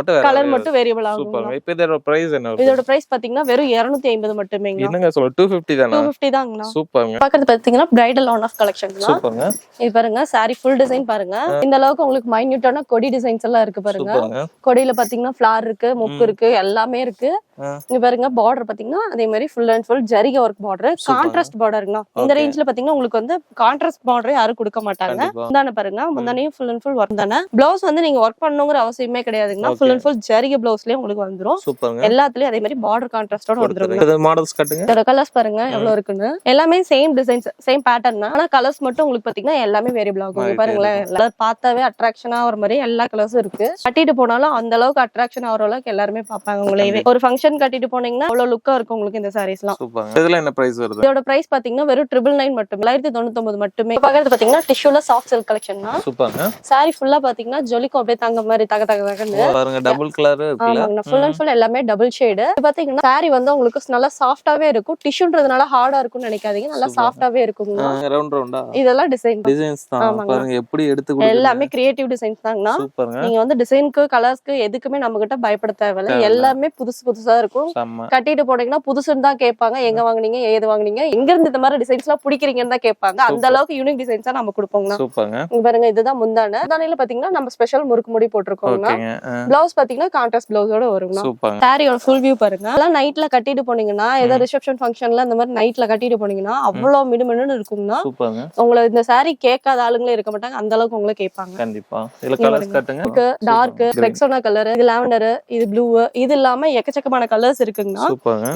மட்டும் வேரியபிள் ஆகும். சூப்பர்ங்க. இப்போ இதோட பிரைஸ் என்ன? இதோட பிரைஸ் பாத்தீங்கன்னா வெறும் 250 மட்டுமே. என்னங்க சொல்ற? 250 தானா? 250 தாங்கண்ணா. சூப்பர்ங்க. பக்கத்துல பாத்தீங்கன்னா பிரைடல் ஆன் ஆஃப் கலெக்ஷன் தான். சூப்பர்ங்க. இது பாருங்க சாரி ஃபுல் டிசைன் பாருங்க. இந்த அளவுக்கு உங்களுக்கு மைன்யூட்டான கொடி டிசைன்ஸ் எல்லாம் இருக்கு பாருங்க. கொடியில பாத்தீங்கன்னா ஃபிளார் இருக்கு, முக்கு இருக்கு, எல்லாமே இருக்கு. இங்க பாருங்க பார்டர் பாத்தீங்கன்னா அதே மாதிரி ஃபுல் அண்ட் ஃபுல் ஜரிகை ஒர்க் பார்டர், கான்ட்ராஸ்ட் பார்டர்ங்க. இந்த ரேஞ்ச்ல பாத்தீங்கன்னா உங்களுக்கு வந்து கான்ட்ராஸ்ட் பார்டர் யாரும் கொடுக்க மாட்டாங்க. முந்தான பாருங்க, முந்தானையும் ஃபுல் அண்ட் ஃபுல் ஒர்க் தானே. பிளவுஸ் வந்து நீங்க ஒர்க் பண்ணணுங்கிற அவசியமே கிடையாதுங்க. ஃபுல் அண்ட் ஃபுல் ஜரிகை பிளவுஸ்லயே உங்களுக்கு வந்துரும். எல்லாத்துலயும் அதே மாதிரி பார்டர் கான்ட்ராஸ்டோட வந்துரும். மாடல்ஸ் காட்டுங்க. இதோட கலர்ஸ் பாருங்க எவ்வளவு இருக்குன்னு. எல்லாமே சேம் டிசைன்ஸ், சேம் பேட்டர்ன் தான். ஆனா கலர்ஸ் மட்டும் உங்களுக்கு பாத்தீங்கன்னா எல்லாமே வேரியபிள் ஆகும். பாருங்களேன், எல்லாரும் பார்த்தாவே அட்ராக்ஷனா ஆகிற மாதிரி எல்லா கலர்ஸும் இருக்கு. கட்டிட்டு போனாலும் அந்த அளவுக்கு அட்ராக்ஷன் ஆகிற அளவுக்கு எல்லாருமே பாப்பாங்க உங்களையே. ஒரு ஃபங்க்ஷன் கட்டிட்டு போனீங்கன்னா அவ்வளவு லுக்கா இருக்கும் உங்களுக்கு இந்த சாரீஸ் எல்லாம். இதுல என்ன பிரைஸ் வருது? இதோட பிரைஸ் பாத்தீங்கன்னா வெறும் 999 மட்டும், 999 மட்டுமே. பக்கத்துல பாத்தீங்கன்னா டிஷ்யூல சாஃப்ட் சில்க் கலெக்ஷன் தான். சூப்பர்ங்க. சாரி ஃபுல்லா பாத்தீங்கன்னா ஜொலிக்கும் அப்படியே தங்க மாதிரி தக தக தகன்னு பாருங்க. டபுள் கலர் இருக்குல. ஆமாங்க. ஃபுல் அண்ட் ஃபுல் எல்லாமே டபுள் ஷேட். பாத்தீங்கன்னா சாரி வந்து உங்களுக்கு நல்லா சாஃப்ட்டாவே இருக்கும். டிஷ்யூன்றதுனால ஹார்டா இருக்கும்னு நினைக்காதீங்க. நல்லா சாஃப்ட்டாவே இருக்குங்க. ரவுண்ட் ரவுண்டா இதெல்லாம் டிசைன்ஸ் தான். பாருங்க எப்படி எடுத்து கொடுங்க. எல்லாமே கிரியேட்டிவ் டிசைன்ஸ் தாங்கண்ணா. நீங்க வந்து டிசைனுக்கு கலர்ஸ்க்கு எதுக்குமே நம்ம கிட்ட பயப்பட தேவையில்ல. எல்லாமே புதுசு புதுசா இருக்கும். கட்டிட்டு போனீங்கன்னா புதுசுன்னு தான் கேட்பாங்க. எங்க வாங்குனீங்க, ஏது வாங்குனீங்க, எங்க இருந்து இந்த மாதிரி டிசைன்ஸ் எல்லாம் பிடிக்கிறீங்கன்னு தான் கேட்பாங்க. அந்த அளவுக்கு யூனிக் டிசைன்ஸா நம்ம கொடுப்போங்க. இங்க பாருங்க, இதுதான் முந்தான. முந்தானையில பாத்தீங்கன்னா நம்ம ஸ்பெஷல் முறுக்கு முடி போட்டிருக்கோங்க. பிளவுஸ் பாத்தீங்கன்னா கான்ட்ராஸ்ட் பிளவுஸோட வருங்க. சாரியோட ஃபுல் வியூ பாருங்க. எல்லாம் நைட்ல கட்டிட்டு போனீங்கன்னா, ஏதோ ரிசப்ஷன் ஃபங்க்ஷன்ல இந்த மாதிரி நைட்ல கட்டிட்டு போனீங்கன்னா அவ்வளவு மினுமினுன்னு இருக்கும்னா உங்களை இந்த சாரி கேட்காத ஆளுங்களே இருக்க மாட்டாங்க. அந்த அளவுக்கு உங்களை கேட்பாங்க. கண்டிப்பா. இதுல கலர்ஸ் காட்டுங்க. டார்க், ரெக்ஸோனா கலர், இது லாவெண்டர், இது ப்ளூ, இது இல்லாம எக்கச்சக்கமான கலர்ஸ் இருக்குங்க.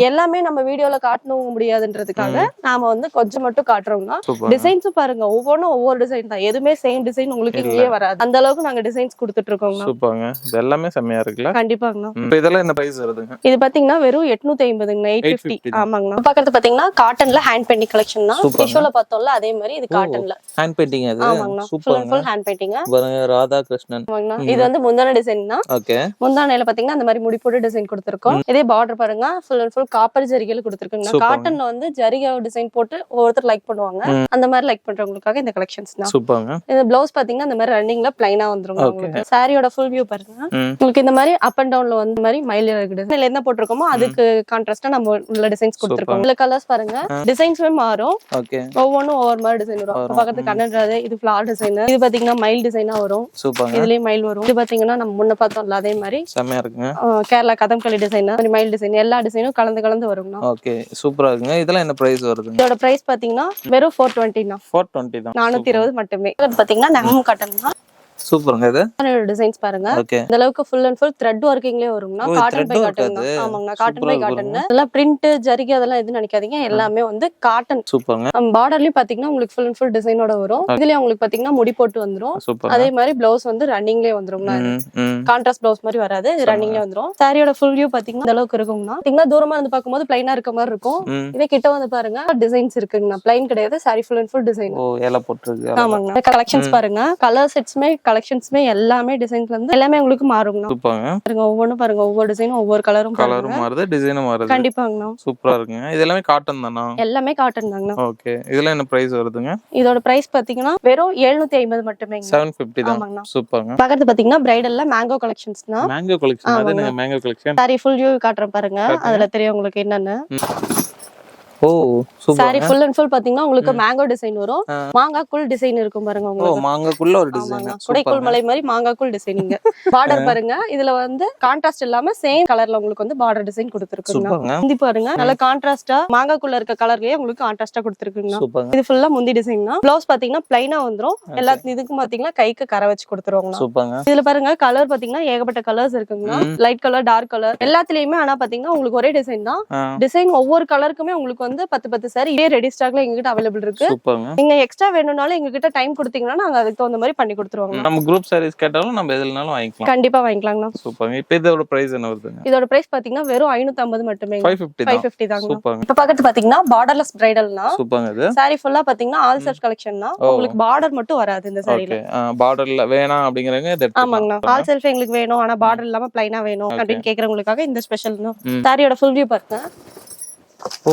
எல்லாமே நம்ம வீடியோல காட்டணும் முடியாதுன்றதுக்காக நாம வந்து கொஞ்சம் மட்டும் காட்டுறோம்னா. டிசைன்ஸும் பாருங்க ஒவ்வொன்றும் ஒவ்வொரு டிசைன் தான். எதுவுமே சேம் டிசைன் உங்களுக்கு இங்கேயே வராது. அந்த அளவுக்கு நாங்க டிசைன்ஸ் கொடுத்துட்டு இருக்கோம். சூப்பர்ங்க. இது எல்லாமே செமையா இருக்குல்ல? கண்டிப்பாங்க. இப்போ இதெல்லாம் என்ன பிரைஸ் வருதுங்க? இது பாத்தீங்கன்னா வெறும் 850ங்க. 850. ஆமாங்க. பக்கத்துல பாத்தீங்கன்னா காட்டன்ல ஹேண்ட் பெயிண்டிங் கலெக்ஷன் தான். டிஷ்யூல பார்த்தோம்ல அதே மாதிரி இது காட்டன்ல ஹேண்ட் பெயிண்டிங். அது ஆமாங்க. Full hand painting. பாருங்க ராதா கிருஷ்ணன். இது வந்து முந்தான டிசைன் தான். ஓகே. முந்தானையில பாத்தீங்கன்னா அந்த மாதிரி முடி போட்டு டிசைன் கொடுத்திருக்கோம். இதே பார்டர் பாருங்க ஃபுல் அண்ட் ஃபுல் காப்பர் ஜரிகையில கொடுத்திருக்காங்க. காட்டன்ல வந்து ஜரிகை டிசைன் போட்டு ஒவ்வொருத்தர் லைக் பண்ணுவாங்க. அந்த மாதிரி லைக் பண்றவங்களுக்காக இந்த கலெக்ஷன்ஸ் தான். சூப்பர்ங்க. இந்த பிளவுஸ் பாத்தீங்கன்னா இந்த மாதிரி ரன்னிங்ல ப்ளைனா வந்துரும் உங்களுக்கு. சாரியோட ஃபுல் வியூ பாருங்க. உங்களுக்கு இந்த மாதிரி அப் அண்ட் டவுன்ல வந்து மாதிரி மயில் இருக்குது. இதுல என்ன போட்டிருக்கோமோ அதுக்கு கான்ட்ராஸ்டா நம்ம உள்ள டிசைன்ஸ் கொடுத்திருக்கோம். இதுல கலர்ஸ் பாருங்க. டிசைன்ஸ்மே மாறும். ஓகே. ஒவ்வொன்றும் ஒவ்வொரு மாதிரி டிசைன் வரும். பக்கத்து கண்ணன்றது இது ஃபிளார் டிசைன். இது பாத்தீங்கன்னா மயில் டிசைனா வரும். சூப்பர்ங்க. இதுலயும் மயில் வரும். இது பாத்தீங்கன்னா நம்ம முன்ன பார்த்தோம்ல அதே மாதிரி செமையா இருக்குங்க. கேரளா கதம்களி டிசைன், மயில் டிசைன், எல்லா டிசைனும் கலந்து கலந்து வருங்க. ஓகே. சூப்பரா இருக்குங்க. இதெல்லாம் என்ன பிரைஸ் வருது? இதோட பிரைஸ் பாத்தீங்கன்னா வெறும் 420 தான். 420 தான். 420 மட்டுமே. பாத்தீங்கன்னா நகம் காட்டன் தான். சூப்பர்ங்க. இது டிசைன்ஸ் பாருங்க. இந்த அளவுக்கு ஃபுல் அண்ட் ஃபுல் த்ரெட் வர்க்கிங்லயே வரும்னா. காட்டன் பை காட்டன் தான். ஆமாங்க. Cotton by cotton. இதெல்லாம் பிரிண்ட் ஜரிகை அதெல்லாம் எதுவும் நினைக்காதீங்க. எல்லாமே வந்து காட்டன். சூப்பர்ங்க. பார்டர்லயும் பாத்தீங்கன்னா உங்களுக்கு ஃபுல் அண்ட் ஃபுல் டிசைனோட வரும். இதுலயே உங்களுக்கு பாத்தீங்கன்னா முடி போட்டு வந்துரும். அதே மாதிரி பிளவுஸ் வந்து ரன்னிங்லயே வந்துரும். கான்ட்ராஸ்ட் பிளவுஸ் மாதிரி வராது. இது ரன்னிங்லயே வந்துரும். சாரியோட ஃபுல் வியூ பாத்தீங்கன்னா இந்த அளவுக்கு இருக்கும்னா. பாத்தீங்கன்னா தூரமா இருந்து பாக்கும்போது பிளைனா இருக்க மாதிரி இருக்கும். இதே கிட்ட வந்து பாருங்க டிசைன்ஸ் இருக்குங்க. பிளைன் கிடையாது. Sari full and full design. ஓ, எல்லாம் போட்டுருக்கு. ஆமாங்க. கலெக்ஷன்ஸ் பாருங்க. கலர் செட்ஸ்மே கலெக்ஷன்ஸ்மே எல்லாமே டிசைன்ஸ் வந்து எல்லாமே உங்களுக்கு மாறுங்கண்ணா. சூப்பர்ங்க. பாருங்க ஒவ்வொன்றும் பாருங்க, ஒவ்வொரு டிசைனும் ஒவ்வொரு கலரும் மாறுது, டிசைனும் மாறுது. கண்டிப்பாங்கண்ணா. சூப்பரா இருக்குங்க. இது எல்லாமே காட்டன் தானா? எல்லாமே காட்டன் தாங்கண்ணா. ஓகே. இதெல்லாம் என்ன பிரைஸ் வருதுங்க? இதோட பிரைஸ் பாத்தீங்கன்னா வெறும் 750 மட்டுமே. 750 தான். சூப்பர்ங்க. பக்கத்து பாத்தீங்கன்னா பிரைடல்ல மேங்கோ கலெக்ஷன்ஸ் தான். Mango collection. அது என்ன mango collection? Sari full view காட்டுறேன் பாருங்க, அதுல தெரியும் உங்களுக்கு என்னன்னு. ஓ super. Sari full and full பாத்தீங்கன்னா உங்களுக்கு மேங்கோ டிசைன் வரும். மாங்காக்குள் டிசைன் இருக்கும் பாருங்க உங்களுக்கு. ஓ மாங்காக்குள்ள ஒரு டிசைன். குடைக்குள் மலை மாதிரி மாங்காக்குள் டிசைனிங். பார்டர் பாருங்க, இதுல வந்து கான்ட்ராஸ்ட் இல்லாம சேம் கலர்ல உங்களுக்கு வந்து பார்டர் டிசைன் கொடுத்திருக்குங்க. முந்தி பாருங்க நல்ல கான்ட்ராஸ்டா மாங்காக்குள்ள இருக்க கலர்லயே உங்களுக்கு கான்ட்ராஸ்டா கொடுத்திருக்குங்க. இது ஃபுல்லா முந்தி டிசைன் தான். ப்ளவுஸ் பாத்தீங்கன்னா பிளைனா வந்துரும். எல்லா இதுக்கும் பாத்தீங்கன்னா கைக்கு கரை வச்சு கொடுத்துருவாங்க. சூப்பர்ங்க. இதுல பாருங்க கலர் பாத்தீங்கன்னா ஏகப்பட்ட கலர்ஸ் இருக்குங்க. லைட் கலர், டார்க் கலர் எல்லாத்துலயுமே. ஆனா பாத்தீங்கன்னா உங்களுக்கு ஒரே டிசைன் தான். டிசைன் ஒவ்வொரு கலருக்குமே உங்களுக்கு வந்து 10 சாரி இதே ரெடி ஸ்டாக்ல எங்ககிட்ட அவைலபிள் இருக்கு. நீங்க எக்ஸ்ட்ரா வேணும்னாலும் எங்ககிட்ட டைம் கொடுத்தீங்கன்னா நாங்க அதுக்கு தகுந்த மாதிரி பண்ணி கொடுத்துருவாங்க. நம்ம குரூப் சாரீஸ் கேட்டாலும் நம்ம எதுலனாலும் வாங்கிக்கலாம். கண்டிப்பா வாங்கிக்கலாம்னா. சூப்பர்ங்க. இப்போ இதோட பிரைஸ் என்ன வருதுங்க? இதோட பிரைஸ் பாத்தீங்கன்னா வெறும் 550 மட்டுமே. 550 தாங்க. சூப்பர்ங்க. இப்ப பக்கத்து பாத்தீங்கன்னா பார்டர்லெஸ் பிரைடல்னா சூப்பர்ங்க. இது சாரி ஃபுல்லா பாத்தீங்கன்னா ஆல் செல்ஃப் கலெக்ஷன்னா உங்களுக்கு பார்டர் மட்டும் வராது இந்த சாரில. ஓகே. பார்டர்ல வேணாம் அப்படிங்கறவங்க இத எடுத்துக்கலாம். ஆமாங்க. ஆல் செல்ஃப் எங்களுக்கு வேணும் ஆனா பார்டர் இல்லாம ப்ளைனா வேணும் அப்படின்னு கேக்குறவங்களுக்காக இந்த ஸ்பெஷல்னா. சாரியோட ஃபுல் வியூ பாருங்க. ஓ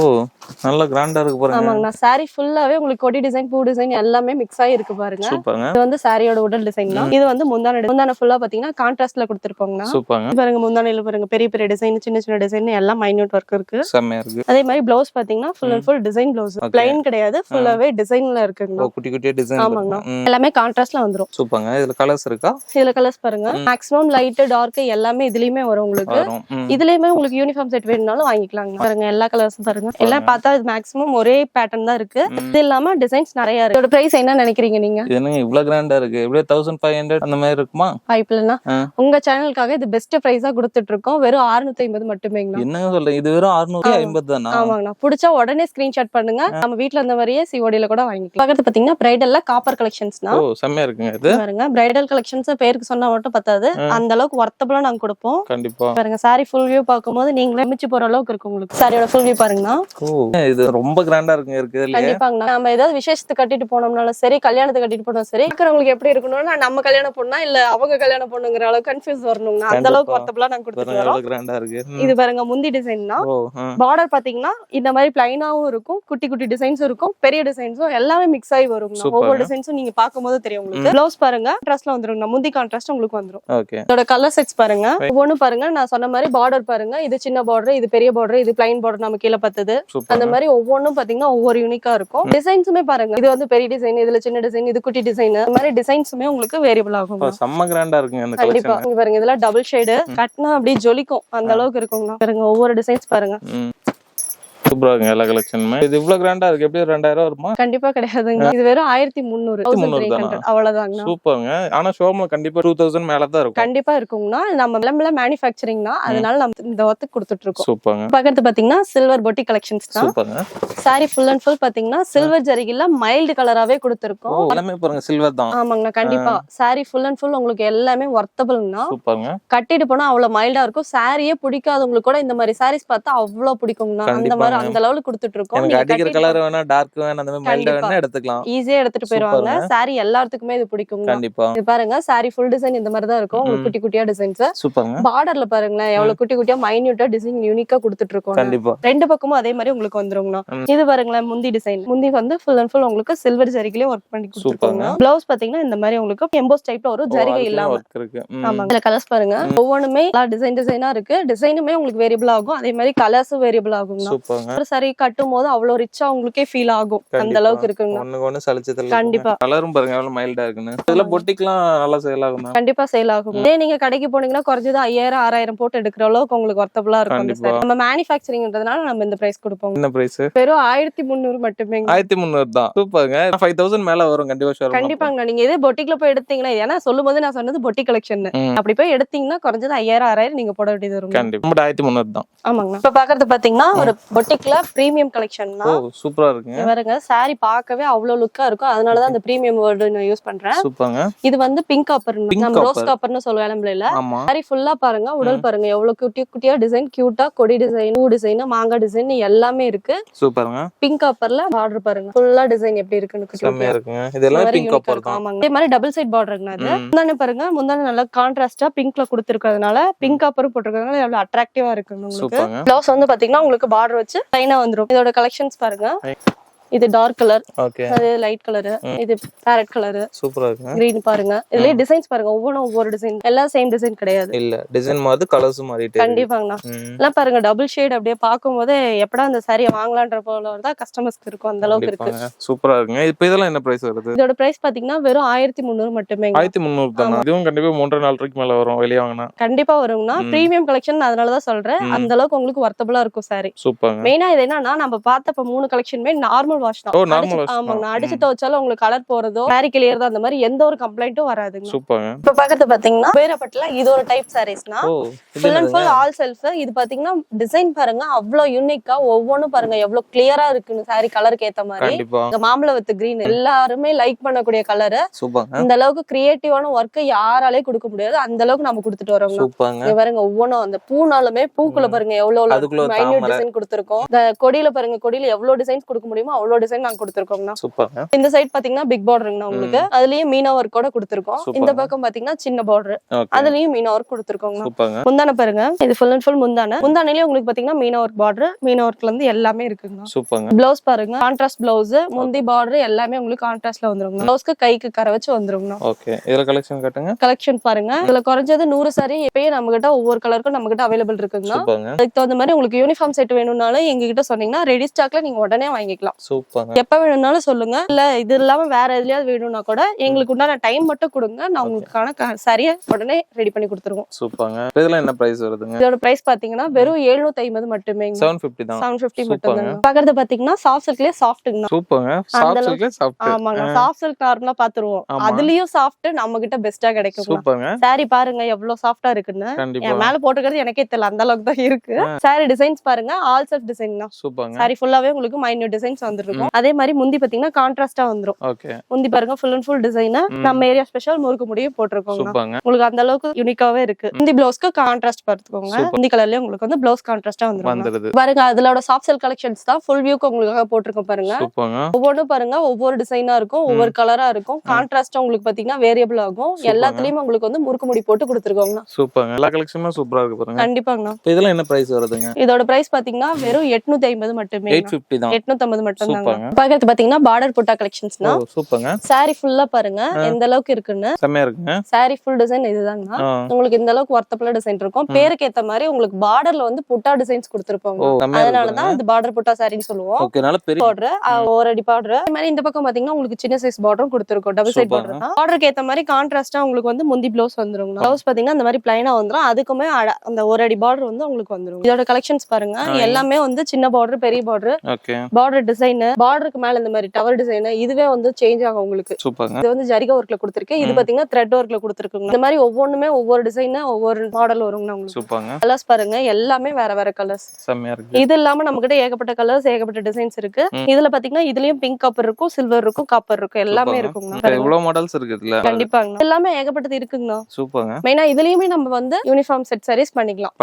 நல்ல கிராண்டா இருக்கு பாருங்க. ஆமாங்க. சாரி ஃபுல்லாவே உங்களுக்கு கொடி டிசைன், பூ டிசைன் எல்லாமே மிக்ஸ் ஆகி இருக்கு பாருங்க. சூப்பர்ங்க. இது வந்து சாரியோட உடல் டிசைன் தான். இது வந்து முந்தானை ஃபுல்லா பாத்தீங்கன்னா கான்ட்ராஸ்ட்ல கொடுத்திருப்பாங்க. சூப்பர்ங்க. பாருங்க முந்தானையில பாருங்க பெரிய பெரிய டிசைன், சின்ன சின்ன டிசைன் எல்லாம் மைன்யூட் வர்க் இருக்கு. செமையா இருக்கு. அதே மாதிரி ப்ளவுஸ் பாத்தீங்கன்னா full and full design blouse. Plain கிடையாது, ஃபுல்லாவே டிசைன்ல இருக்குங்க. குட்டி குட்டி டிசைன். ஆமாங்க. எல்லாமே கான்ட்ராஸ்ட்ல வந்துரும். சூப்பர்ங்க. இதுல கலர்ஸ் இருக்கா? இதுல கலர்ஸ் பாருங்க. மேக்ஸிமம் லைட், டார்க் எல்லாமே இதுலயுமே வரும் உங்களுக்கு. இதுலயுமே உங்களுக்கு யூனிஃபார்ம் செட் வேணும்னாலும் வாங்கிக்கலாங்க. பாருங்க எல்லா கலர்ஸும் பாருங்க. எல்லாம் பார்த்தா மேக்ஸிமம் ஒரே பேட்டர்ன் தான் இருக்கு. இது இல்லாம டிசைன்ஸ் நிறைய இருக்கு. இதோட பிரைஸ் என்ன நினைக்கிறீங்க நீங்க? இது என்னங்க இவ்ளோ கிராண்டா இருக்கு? எப்படியே 1500 அந்த மாதிரி இருக்குமா? பைப்லனா உங்க சேனலுக்காக இது பெஸ்ட் பிரைஸா கொடுத்துட்டு இருக்கோம். வெறும் 650 மட்டுமேங்க. என்னங்க சொல்றீங்க? இது வெறும் 650 தானா? ஆமாங்க. பிடிச்சா உடனே ஸ்கிரீன்ஷாட் பண்ணுங்க. நம்ம வீட்ல இருந்த மாதிரியே சிஓடில கூட வாங்கிக்கலாம். பக்கத்துல பாத்தீங்கன்னா பிரைடல்ல காப்பர் கலெக்ஷன்ஸ்னா. ஓ செமையா இருக்குங்க இது. பாருங்க பிரைடல் கலெக்ஷன்ஸ் பேருக்கு சொன்னா மட்டும் பத்தாது. அந்த அளவுக்கு வர்த்தபிளா நாங்க கொடுப்போம். கண்டிப்பா. பாருங்க சாரி ஃபுல் வியூ பாக்கும்போது நீங்களே மிச்சி போற அளவுக்கு இருக்கு உங்களுக்கு. சாரியோட ஃபுல் வியூ பாருங்க. ஓ இது ரொம்ப கிராண்டா இருக்குங்க இருக்குதுல. கண்டிப்பாங்க. நம்ம ஏதாவது விசேஷத்துக்கு கட்டிட்டு போனோம்னாலும் சரி, கல்யாணத்துக்கு கட்டிட்டு போனோம் சரி, உங்களுக்கு எப்படி இருக்கணும்னா நம்ம கல்யாணம் பொண்ணா இல்ல அவங்க கல்யாணம் பொண்ணுங்கிற அளவுக்கு கன்ஃபியூஸ் வரணும்னா அந்த அளவுக்கு வர்த்தபிளா நாங்க கொடுத்துறோம். கிராண்டா இருக்கு. இது பாருங்க முந்தி டிசைன்னா பார்டர் பாத்தீங்கன்னா இந்த மாதிரி பிளைனாவும் இருக்கும், குட்டி குட்டி டிசைன்ஸும் இருக்கும், பெரிய டிசைன்ஸும் எல்லாமே மிக்ஸ் ஆகி வரும். ஒவ்வொரு டிசைன்ஸும் நீங்க பாக்கும்போது தெரியும் உங்களுக்கு. ப்ளவுஸ் பாருங்க கான்ட்ராஸ்ட்ல வந்துரும். முந்தி கான்ட்ராஸ்ட் உங்களுக்கு வந்துரும். ஓகே. இதோட கலர் செட்ஸ் பாருங்க. ஒவ்வொன்னு பாருங்க. நான் சொன்ன மாதிரி பார்டர் பாருங்க. இது சின்ன பார்டர், இது பெரிய பார்டர், இது பிளைன் பார்டர் நம்ம கீழ பத்தது. அந்த மாதிரி ஒவ்வொன்னும் பாத்தீங்கன்னா ஒவ்வொரு யூனிக்கா இருக்கும். டிசைன்ஸுமே பாருங்க. இது வந்து பெரிய டிசைன், இதுல சின்ன டிசைன், இது குட்டி டிசைன். இந்த மாதிரி டிசைன்ஸுமே உங்களுக்கு வேரியபிள் ஆகும். செம்ம கிராண்டா இருக்குங்க இந்த கலெக்ஷன். கண்டிப்பா. இங்க பாருங்க இதெல்லாம் டபுள் ஷேட் கட்னா அப்படியே ஜொலிக்கும் அந்த அளவுக்கு இருக்குங்க. பாருங்க ஒவ்வொரு டிசைன்ஸ் பாருங்க. சூப்பரா இருக்கு எல்லா கலெக்ஷனுமே. இது இவ்ளோ கிராண்டா இருக்கு. எப்படி 2000 வருமா? கண்டிப்பா கிடையாதுங்க. இது வெறும் 1300 அவ்வளவுதாங்க. சூப்பர்ங்க. ஆனா ஷோரூம்ல கண்டிப்பா 2000 மேல தான் இருக்கும். கண்டிப்பா இருக்கும்னா நம்ம விளம்பர மேனுஃபேக்சரிங்னா அதனால நம்ம இந்த ஒர்க் கொடுத்துட்டு இருக்கோம். சூப்பர்ங்க. பக்கத்து பாத்தீங்கன்னா சில்வர் பொட்டி கலெக்ஷன்ஸ் தான். சூப்பர்ங்க. சாரி ஃபுல் அண்ட் ஃபுல் பாத்தீங்கன்னா சில்வர் ஜரிகில மைல்ட் கலராவே கொடுத்திருக்கோம். எல்லாமே பாருங்க சில்வர் தான். ஆமாங்க. கண்டிப்பா சாரி ஃபுல் அண்ட் ஃபுல் உங்களுக்கு எல்லாமே வர்த்தபிள்னா. சூப்பர்ங்க. கட்டிட்டு போனா அவ்வளவு மைல்டா இருக்கும். சாரியே பிடிக்காதவங்களுக்கு கூட இந்த மாதிரி சாரீஸ் பார்த்தா அவ்வளவு பிடிக்கும்னா அந்த மாதிரி அந்த லெவலுக்கு கொடுத்துட்டு இருக்கோம். எனக்கு அடிக்கிற கலர் வேணா டார்க் வேணா அந்த மாதிரி மைல்டா வேணா எடுத்துக்கலாம். ஈஸியா எடுத்துட்டு போயிடுவாங்க. சாரி எல்லாத்துக்குமே இது பிடிக்கும். கண்டிப்பா. இது பாருங்க சாரி ஃபுல் டிசைன் இந்த மாதிரி தான் இருக்கும். உங்களுக்கு குட்டி குட்டியா டிசைன்ஸ். சூப்பர்ங்க. பார்டர்ல பாருங்களேன் எவ்வளவு குட்டி குட்டியா மைன்யூட்டா டிசைன் யூனிக்கா கொடுத்துட்டு இருக்கோம். கண்டிப்பா. ரெண்டு பக்கமும் அதே மாதிரி உங்களுக்கு வந்துருங்கண்ணா. இது பாருங்களேன் முந்தி டிசைன். முந்தி வந்து ஃபுல் அண்ட் ஃபுல் உங்களுக்கு சில்வர் ஜரிகிலே ஒர்க் பண்ணி கொடுத்துருக்காங்க. ப்ளவுஸ் பாத்தீங்கன்னா இந்த மாதிரி உங்களுக்கு எம்போஸ் டைப்ல ஒரு ஜரிகை இல்லாம இருக்கு. ஆமா. இதுல கலர்ஸ் பாருங்க. ஒவ்வொன்றுமே டிசைனா இருக்கு. டிசைனுமே உங்களுக்கு வேரியபிள் ஆகும். அதே மாதிரி கலர்ஸும் வேரியபிள் ஆகும். சூப்பர்ங்க. சாரி கட்டும் போது அவ்வளவு ரிச்சா உங்களுக்கே ஃபீல் ஆகும். அந்த அளவுக்கு இருக்குங்க. ஒண்ணு சலிச்சது இல்ல. கண்டிப்பா. கலரும் பாருங்க எவ்வளவு மைல்டா இருக்குன்னு. இதெல்லாம் பொட்டிக்லாம் நல்லா சேல் ஆகும். கண்டிப்பா சேல் ஆகும். இதே நீங்க கடைக்கு போனீங்கன்னா குறைஞ்சது 5000 6000 போட்டு எடுக்கிற அளவுக்கு உங்களுக்கு வர்த்தபிளா இருக்கும். நம்ம மேனுஃபேக்சரிங்ன்றதுனால நம்ம இந்த பிரைஸ் கொடுப்போம். என்ன பிரைஸ்? வெறும் 1300 மட்டுமே. 1300 தான். சூப்பர்ங்க. 5000 மேல வரும் கண்டிப்பா ஷோரூம். கண்டிப்பாங்க. நீங்க இதே பொட்டிக்ல போய் எடுத்தீங்கன்னா ஏன்னா சொல்லும்போது நான் சொன்னது பொட்டி கலெக்ஷன். அப்படி போய் எடுத்தீங்கன்னா குறைஞ்சது 5000 6000 நீங்க போட வேண்டியது வரும். கண்டிப்பா. 1300 தான். ஆமாங்க. இப்ப பாக்குறது பாத்தீங்கன்னா ஒரு பொட்டி சில்க்ல பிரீமியம் கலெக்ஷன் ஓ சூப்பரா இருக்குங்க. பாருங்க saree பார்க்கவே அவ்வளவு லுக்கா இருக்கும், அதனாலதான் அந்த பிரீமியம் வேர்டு நான் யூஸ் பண்றேன். சூப்பர்ங்க. இது வந்து பிங்க் காப்பர், நம்ம ரோஸ் காப்பர்னு சொல்லுவோம் இளம்பிள்ளைல. ஆமா. saree ஃபுல்லா பாருங்க, உடல் பாருங்க எவ்வளவு குட்டி குட்டியா டிசைன், கியூட்டா கொடி டிசைன், பூ டிசைன், மாங்காய் டிசைன் எல்லாமே இருக்கு. சூப்பர்ங்க. பிங்க் காப்பர்ல பார்டர் பாருங்க, ஃபுல்லா டிசைன் எப்படி இருக்குன்னு செமையா இருக்குங்க. இதெல்லாம் பிங்க் காப்பர் தான். ஆமாங்க. இதே மாதிரி டபுள் சைடு பார்டர்ங்க. அது முந்தானே பாருங்க, முந்தானே நல்லா கான்ட்ராஸ்டா பிங்க்ல கொடுத்திருக்கிறதுனால, பிங்க் காப்பர் போட்டிருக்கிறதுனால எவ்வளவு அட்ராக்டிவா இருக்கு உங்களுக்கு. ப்ளவுஸ் வந்து பாத்தீங்கன்னா உங்களுக்கு பார்டர் வச்சு லைனா வந்துரும். இதோட கலெக்ஷன்ஸ் பாருங்க. இது டார்க் கலர், அது லைட் கலர், இது பேரட் கலர், சூப்பரா இருக்கு. கிரீன் பாருங்க. இதுலயே டிசைன்ஸ் பாருங்க, ஒவ்வொரு டிசைன், எல்லாம் சேம் டிசைன் கிடையாது. இல்ல டிசைன் மாதிரி கலர்ஸ் மாறிட்டே இருக்கு. கண்டிப்பாங்க. எல்லாம் பாருங்க டபுள் ஷேட் அப்படியே பாக்கும்போது எப்படா அந்த சாரி வாங்கலாம்ன்ற போல தான் கஸ்டமர்ஸ்க்கு இருக்கும், அந்த அளவுக்கு இருக்கு. சூப்பரா இருக்குங்க. இப்போ இதெல்லாம் என்ன பிரைஸ் வருது? இதோட பிரைஸ் பாத்தீங்கன்னா வெறும் 1300 மட்டுமே. 1300 தானா? இதுவும் கண்டிப்பா 3.5 ரூபாய்க்கு மேல வரும் வெளிய வாங்குனா. கண்டிப்பா வரும்னா பிரீமியம் கலெக்ஷன், அதனால தான் சொல்றேன். அந்த அளவுக்கு உங்களுக்கு வர்த்தபிளா இருக்கும் சாரி. சூப்பர்ங்க. மெயினா இது என்னன்னா, நம்ம பார்த்த 3 கலெக்ஷனுமே நார்மல் வாஷ் தான். ஓ நார்மல். ஆமாங்க. அடிச்சு துவைச்சாலும் உங்களுக்கு கலர் போறதோ சாரி கிளியர் அந்த மாதிரி எந்த ஒரு கம்ப்ளைண்ட்டும் வராதுங்க. சூப்பர்ங்க. இப்ப பாக்கிறது பாத்தீங்கன்னா வேறப்பட்டல இது ஒரு டைப் சாரீஸ்னா full and full all self. இது பாத்தீங்கன்னா டிசைன் பாருங்க அவ்வளவு யூனிக்கா, ஒவ்வொன்றும் பாருங்க எவ்வளவு கிளியரா இருக்குன்னு சாரி கலருக்கு ஏத்த மாதிரி. மாம்பழ வித் கிரீன் எல்லாருமே லைக் பண்ணக்கூடிய கலர். இந்த அளவுக்கு கிரியேட்டிவான ஒர்க் யாராலே கொடுக்க முடியாது, அந்த அளவுக்கு நம்ம கொடுத்துட்டு வரோம். பாருங்க ஒவ்வொன்றும் அந்த பூனாலுமே பூக்குள்ள பாருங்க எவ்வளவு மைன்யூட் டிசைன் கொடுத்திருக்கோம். இந்த கொடியில பாருங்க, கொடியில எவ்வளவு டிசைன்ஸ் கொடுக்க முடியுமோ அவ்வளவு டிசைன் நாங்க கொடுத்திருக்கோம். இந்த சைடு பாத்தீங்கன்னா பிக் பார்டருங்க உங்களுக்கு, அதுலயே மீனா ஒர்க் கூட கொடுத்திருக்கோம். இந்த பக்கம் பாத்தீங்கன்னா சின்ன பார்டர், அதுலயும் மீனா ஒர்க் கொடுத்திருக்கோம். முந்தான பாருங்க, இது ஃபுல் அண்ட் ஃபுல் முந்தானே உங்களுக்கு பாத்தீங்கன்னா மீனா ஒர்க் பார்டர், மீனா ஒர்க்ல இருந்து எல்லாமே இருக்குங்க. பிளவுஸ் பாருங்க கான்ட்ராஸ்ட் பிளவுஸ், முந்தி பார்டர் எல்லாமே உங்களுக்கு கான்ட்ராஸ்ட்ல வந்துருங்க. பிளவுஸ்க்கு கைக்கு கரை வச்சு வந்துருங்க. ஓகே, இதல கலெக்ஷன் காட்டுங்க. கலெக்ஷன் பாருங்க, இதுல குறைஞ்சது 100 சாரி இப்பயே நம்ம கிட்ட ஒவ்வொரு கலருக்கும் நம்ம கிட்ட அவைலபிள் இருக்குங்க. அதுக்கு தகுந்த மாதிரி உங்களுக்கு யூனிஃபார்ம் செட் வேணும்னாலும் எங்க கிட்ட சொன்னீங்கன்னா ரெடி ஸ்டாக்ல நீங்க உடனே வாங்கிக்கலாம். எப்ப வேணும்னாலும் சொல்லுங்க. இல்ல இது இல்லாம வேற எதுலயாவது வேணும்னா கூட எங்களுக்கு உண்டான டைம் மட்டும் கொடுங்க, நான் உங்களுக்கான சரியா உடனே ரெடி பண்ணி கொடுத்துருவோம். சூப்பர்ங்க. இதெல்லாம் என்ன பிரைஸ் வருதுங்க? இதோட பிரைஸ் பாத்தீங்கன்னா வெறும் 750 மட்டுமே. 750 தான். 750 மட்டும் தான். பாக்குறது பாத்தீங்கன்னா சாஃப்ட் சில்க்லயே சாஃப்ட்ங்க. சூப்பர்ங்க. சாஃப்ட் சில்க்லயே சாஃப்ட். ஆமாங்க. சாஃப்ட் சில்க் நார்மலா பாத்துருவோம், அதுலயும் சாஃப்ட் நம்ம கிட்ட பெஸ்டா கிடைக்கும். சூப்பர்ங்க. சாரி பாருங்க எவ்வளவு சாஃப்ட்டா இருக்குன்னு. என் மேல போட்டுக்கிறது எனக்கே தெரியல, அந்த அளவுக்கு தான் இருக்கு. சாரி டிசைன்ஸ் பாருங்க, ஆல் செல்ஃப் டிசைன் தான். சூப்பர்ங்க. சாரி ஃபுல்லாவே உங்களுக்கு மைன்யூட் டிசைன்ஸ் வந்துருக்கும். அதே மாதிரி முந்தி பாத்தீங்கன்னா கான்ட்ராஸ்டா வந்துரும். ஓகே. முந்தி பாருங்க ஃபுல் அண்ட் ஃபுல் டிசைன் நம்ம ஏரியா ஸ்பெஷல் முறுக்கு முடியும் போட்டுருக்கோம். உங்களுக்கு அந்த அளவுக்கு யூனிக்காவே இருக்கு. முந்தி பிளவுஸ்க்கு கான்ட்ராஸ்ட் பார்த்துக்கோங்க, முந்தி கலர்லயே உங்களுக்கு வந்து பிளவுஸ் கான்ட்ராஸ்டா வந்துரும். பாருங்க அதோட சாஃப்ட் சில்க் கலெக்ஷன்ஸ் தான் ஃபுல் வியூக்கு உங்களுக்காக போட்டுருக்கோம் பாருங்க. ஒவ்வொன்றும் பாருங்க ஒவ்வொரு டிசைனா இருக்கும், ஒவ்வொரு கலரா இருக்கும். கான்ட்ராஸ்டா உங்களுக்கு பாத்தீங்கன்னா வேரியபிள் ஆகும். எல்லாத்துலயும் உங்களுக்கு வந்து முறுக்கு முடி போட்டு கொடுத்துருக்கோங்க. சூப்பர்ங்க. எல்லா கலெக்ஷனும் சூப்பரா இருக்கு பாருங்க. கண்டிப்பாங்க. இதெல்லாம் என்ன பிரைஸ் வருதுங்க? இதோட பிரைஸ் பாத்தீங்கன்னா வெறும் 850 மட்டுமே. 850 தான். 850 மட்டும் தான். பாக்குறது பாத்தீங்கன்னா பார்டர் புட்டா கலெக்ஷன்ஸ்னா சூப்பர்ங்க. சாரி ஃபுல்லா பாருங்க எந்த அளவுக்கு இருக்குன்னு. செமையா இருக்குங்க. சாரி ஃபுல் டிசைன் இதுதாங்க. உங்களுக்கு இந்த அளவுக்கு வர்த்தபிளா டிசைன் இருக்கும். பேருக்கு ஏத்த மாதிரி உங்களுக்கு பார்டர்ல வந்து புட்டா டிசைன்ஸ் கொடுத்திருப்பாங்க, அதனால தான் இது பார்டர் புட்டா சாரின்னு சொல்லுவோம். ஓகே, நல்ல பெரிய பார்டர், ஒரு அடி பார்டர். இந்த மாதிரி இந்த பக்கம் பாத்தீங்கன்னா உங்களுக்கு சின்ன சைஸ் பார்டரும் கொடுத்திருக்கும், டபுள் சைடு பார்டர் தான். பார்டருக்கு ஏத்த மாதிரி கான்ட்ராஸ்டா உங்களுக்கு வந்து முந்தி ப்ளவுஸ் வந்துரும். ப்ளவுஸ் பாத்தீங்கன்னா இந்த மாதிரி ப்ளைனா வந்துரும், அதுக்குமே அந்த ஒரு அடி பார்டர் வந்து உங்களுக்கு வந்துரும். இதோட கலெக்ஷன்ஸ் பாருங்க எல்லாமே வந்து சின்ன பார்டர், பெரிய பார்டர், பார்டர் டிசைன், பார்டருக்கு மேல இந்த மாதிரி டவர் டிசைன், இதுவே வந்து சேஞ்ச் ஆகும் உங்களுக்கு. இது வந்து ஜரிகா ஒர்க்ல கொடுத்திருக்கேன், இது பாத்தீங்கன்னா த்ரெட் ஒர்க்ல கொடுத்திருக்குங்க. இந்த மாதிரி ஒவ்வொன்றுமே ஒவ்வொரு டிசைன் ஒவ்வொரு மாடல் வருங்க உங்களுக்கு. கலர்ஸ் பாருங்க எல்லாமே வேற வேற கலர்ஸ். இது இல்லாம நம்ம கிட்ட ஏகப்பட்ட கலர்ஸ், ஏகப்பட்ட டிசைன்ஸ் இருக்கு. இதுல பாத்தீங்கன்னா இதுலயும் பிங்க் காப்பர் இருக்கும், சில்வர் இருக்கும், காப்பர் இருக்கும், எல்லாமே இருக்குங்க. இவ்வளவு மாடல்ஸ் இருக்கு இதுல. கண்டிப்பாங்க, எல்லாமே ஏகப்பட்டது இருக்குங்க. சூப்பர்ங்க. மெயினா இதுலயுமே நம்ம வந்து யூனிஃபார்ம் செட் சாரீஸ் பண்ணிக்கலாம்.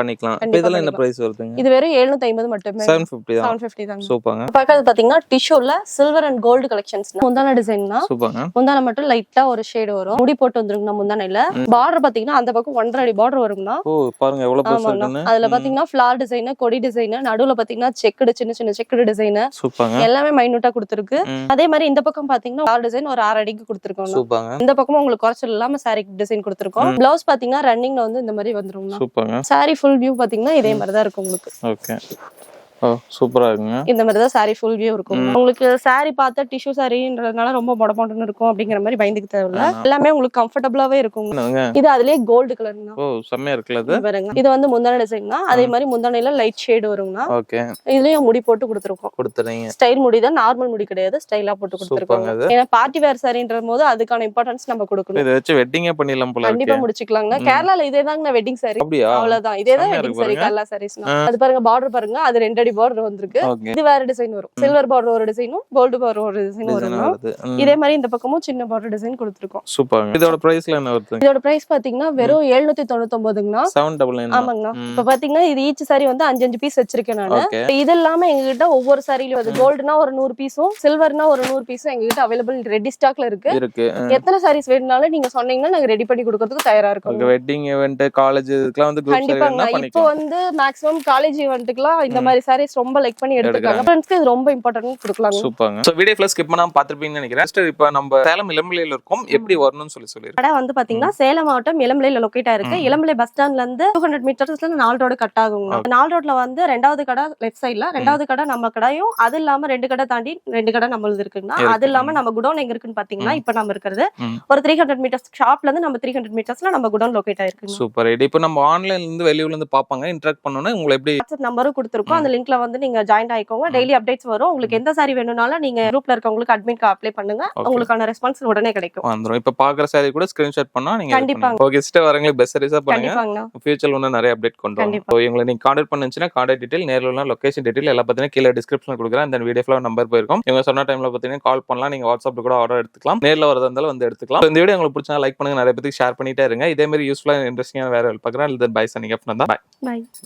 இதெல்லாம் என்ன பிரைஸ் வருதுங்க? இது வெறும் 750 மட்டுமே. 750 தான். சூப்பர்ங்க. பாக்கிறது பாத்தீங்கன்னா டிஷ்யூல சில்வர் அண்ட் கோல்ட் கலெக்ஷன்ஸ். முந்தான டிசைன்னா முந்தான மட்டும் லைட்டா ஒரு ஷேட் வரும், முடி போட்டு வந்துருங்க. முந்தானையில பார்டர் பாத்தீங்கன்னா அந்த பக்கம் 1.5 அடி பார்டர் வரும்னா பாருங்க எவ்வளவு பெருசா இருக்குன்னு. அதுல பாத்தீங்கன்னா ஃபிளார் டிசைன், கொடி டிசைன், நடுவுல பாத்தீங்கன்னா செக்குடு, சின்ன சின்ன செக்குடு டிசைன் எல்லாமே மைனூட்டா கொடுத்திருக்கு. அதே மாதிரி இந்த பக்கம் பாத்தீங்கன்னா ஃபிளார் டிசைன் ஒரு 6 அடிக்கு கொடுத்திருக்கோம். இந்த பக்கமும் உங்களுக்கு குறைச்சல் இல்லாம சாரி டிசைன் கொடுத்திருக்கோம். பிளவுஸ் பாத்தீங்கன்னா ரன்னிங்ல வந்து இந்த மாதிரி வந்துரும். சாரி ஃபுல் வியூ பாத்தீங்கன்னா இதே மாதிரி தான் இருக்கும் உங்களுக்கு. ஓகே, சூப்பரா இருக்குங்க. இந்த மாதிரி தான் சாரி ஃபுல் வியூ இருக்கும். உங்களுக்கு சாரி பார்த்தா டிஷ்யூ சாரின்றதுனால ரொம்ப மொடமொடன்னு இருக்கும் அப்படிங்கிற மாதிரி பயந்துக்க தேவையில்ல, எல்லாமே உங்களுக்கு கம்ஃபர்டபிளாவே இருக்கும். இது அதுலயே கோல்டு கலர்னா செம்மையா இருக்குல. இது வந்து முந்தான டிசைன் தான். அதே மாதிரி முந்தானையில லைட் ஷேட் வரும்னா இதுலயும் முடி போட்டு கொடுத்துருக்கோம். ஸ்டைல் முடி தான், நார்மல் முடி கிடையாது, ஸ்டைலா போட்டு கொடுத்துருக்கோம். ஏன்னா பார்ட்டி வேர் சாரின்ற போது அதுக்கான இம்பார்ட்டன்ஸ் நம்ம கொடுக்கணும். இத வச்சு வெட்டிங்கே பண்ணிடலாம் போல. கண்டிப்பா முடிச்சுக்கலாங்க. கேரளால இதே தாங்க வெட்டிங் சாரி, அவ்வளவுதான். இதே தான் வெட்டிங் சாரி கேரளா சாரீஸ்னா. அது பாருங்க பார்டர் பாருங்க, அது 2 கண்ணாடி பார்டர் வந்திருக்கு. ஓகே இது வேற டிசைன் வரும். சில்வர் பார்டர் ஒரு டிசைனும் கோல்டு பார்டர் ஒரு டிசைன் வரும். இதே மாதிரி இந்த பக்கமும் சின்ன பார்டர் டிசைன் கொடுத்திருக்கோம். சூப்பர். இதோட பிரைஸ்ல என்ன வருது? இதோட பிரைஸ் பாத்தீங்கன்னா வெறும் 799ங்கண்ணா. 799. ஆமாங்கண்ணா. இப்ப பாத்தீங்கன்னா இது ஈச் சாரி வந்து 5 பீஸ் வச்சிருக்கேன் நானு. இது இல்லாம எங்ககிட்ட ஒவ்வொரு சாரிலயும் அது கோல்டுனா ஒரு 100 பீஸும் சில்வர்னா ஒரு 100 பீஸும் எங்ககிட்ட அவைலபிள் ரெடி ஸ்டாக்ல இருக்கு. எத்தனை சாரீஸ் வேணும்னாலும் நீங்க சொன்னீங்கன்னா நாங்க ரெடி பண்ணி கொடுக்கிறதுக்கு தயாரா இருக்கோம். வெட்டிங் ஈவென்ட் காலேஜ் இதுக்கெல்லாம் வந்து குரூப் சாரி வேணா பண்ணிக்கலாம். இப்போ வந்து மேக்ஸிமம் காலேஜ் ஈவென்ட்க்குலாம் இந்த மாதிரி சாரீஸ் ரொம்ப லைக் பண்ணி எடுத்துக்காங்க. ஃப்ரெண்ட்ஸ்க்கு இது ரொம்ப இம்பார்ட்டன்ட் கொடுக்கலாம். சூப்பர்ங்க. சோ வீடியோ ஃபுல்லா ஸ்கிப் பண்ணாம பாத்துப்பீங்கன்னு நினைக்கிறேன். இப்போ நம்ம சேலம் இளம்பிள்ளையில இருக்கோம். எப்படி வரணும்னு சொல்லி கடை வந்து பாத்தீங்கன்னா சேலம் மாவட்டம் இளம்பிள்ளையில லொகேட் ஆயிருக்கு. இளம்பிள்ளை பஸ் ஸ்டாண்ட்ல இருந்து 200 மீட்டர்ஸ்ல 4 ரோடு கட் ஆகுங்க. 4 ரோட்ல வந்து 2வது கடை லெஃப்ட் சைடுல, 2வது கடை நம்ம கடையும், அது இல்லாம 2 கடை தாண்டி 2 கடை நம்மளுது இருக்குங்க. அது இல்லாம நம்ம குடோன் எங்க இருக்குன்னு பாத்தீங்கன்னா இப்ப நம்ம இருக்கிறது ஒரு 300 மீட்டர்ஸ் ஷாப்ல இருந்து நம்ம 300 மீட்டர்ஸ்ல நம்ம குடோன் லொகேட் ஆயிருக்கு. சூப்பர். இப்போ நம்ம ஆன்லைன்ல இருந்து வெளியூர்ல இருந்து பாப்பாங்க, இன்டராக்ட் பண்ணனும். உங்களுக்கு எப்படி வாட்ஸ்அப் நம்பரும் கொடுத்திருக்கோம். அந்த லிங்க்ல வந்து நீங்க ஜாயின் ஆயிக்கோங்க. டெய்லி அப்டேட்ஸ் வரும். உங்களுக்கு எந்த சாரி வேணும்னாலும் நீங்க குரூப்ல இருக்கவங்களுக்கு அட்மின்க்கு அப்ளை பண்ணுங்க. உங்களுக்கான ரெஸ்பான்ஸ் உடனே கிடைக்கும். வந்துரும். இப்ப பாக்குற சாரி கூட ஸ்கிரீன்ஷாட் பண்ணா நீங்க கண்டிப்பா. ஓகே சிஸ்டர், வரவங்களுக்கு பெஸ்ட் சர்வீஸா பண்ணுங்க. ஃபியூச்சர்ல இன்னும் நிறைய அப்டேட் கொண்டு வாங்க. சோ உங்களை நீங்க கான்டாக்ட் பண்ணுச்சுனா கான்டாக்ட் டீடைல், நேர்ல உள்ள லொகேஷன் டீடைல் எல்லாம் பத்தின கீழ டிஸ்கிரிப்ஷன்ல கொடுக்குறேன். அந்த வீடியோ ஃபுல்லா நம்பர் போயிருக்கும். இவங்க சொன்ன டைம்ல பாத்தீங்கன்னா கால் பண்ணலாம். நீங்க வாட்ஸ்அப்ல கூட ஆர்டர் எடுத்துக்கலாம். நேர்ல வரதா இருந்தாலும் வந்து எடுத்துக்கலாம். இந்த வீடியோ உங்களுக்கு பிடிச்சா லைக் பண்ணுங்க, நிறைய பேருக்கு ஷேர் பண்ணிட்டே இருங்க. இதே மாதிரி யூஸ்ஃபுல்லா இன்ட்ரெஸ்டிங்கான வேற பார்க்குறேன். பை சனிங். பை.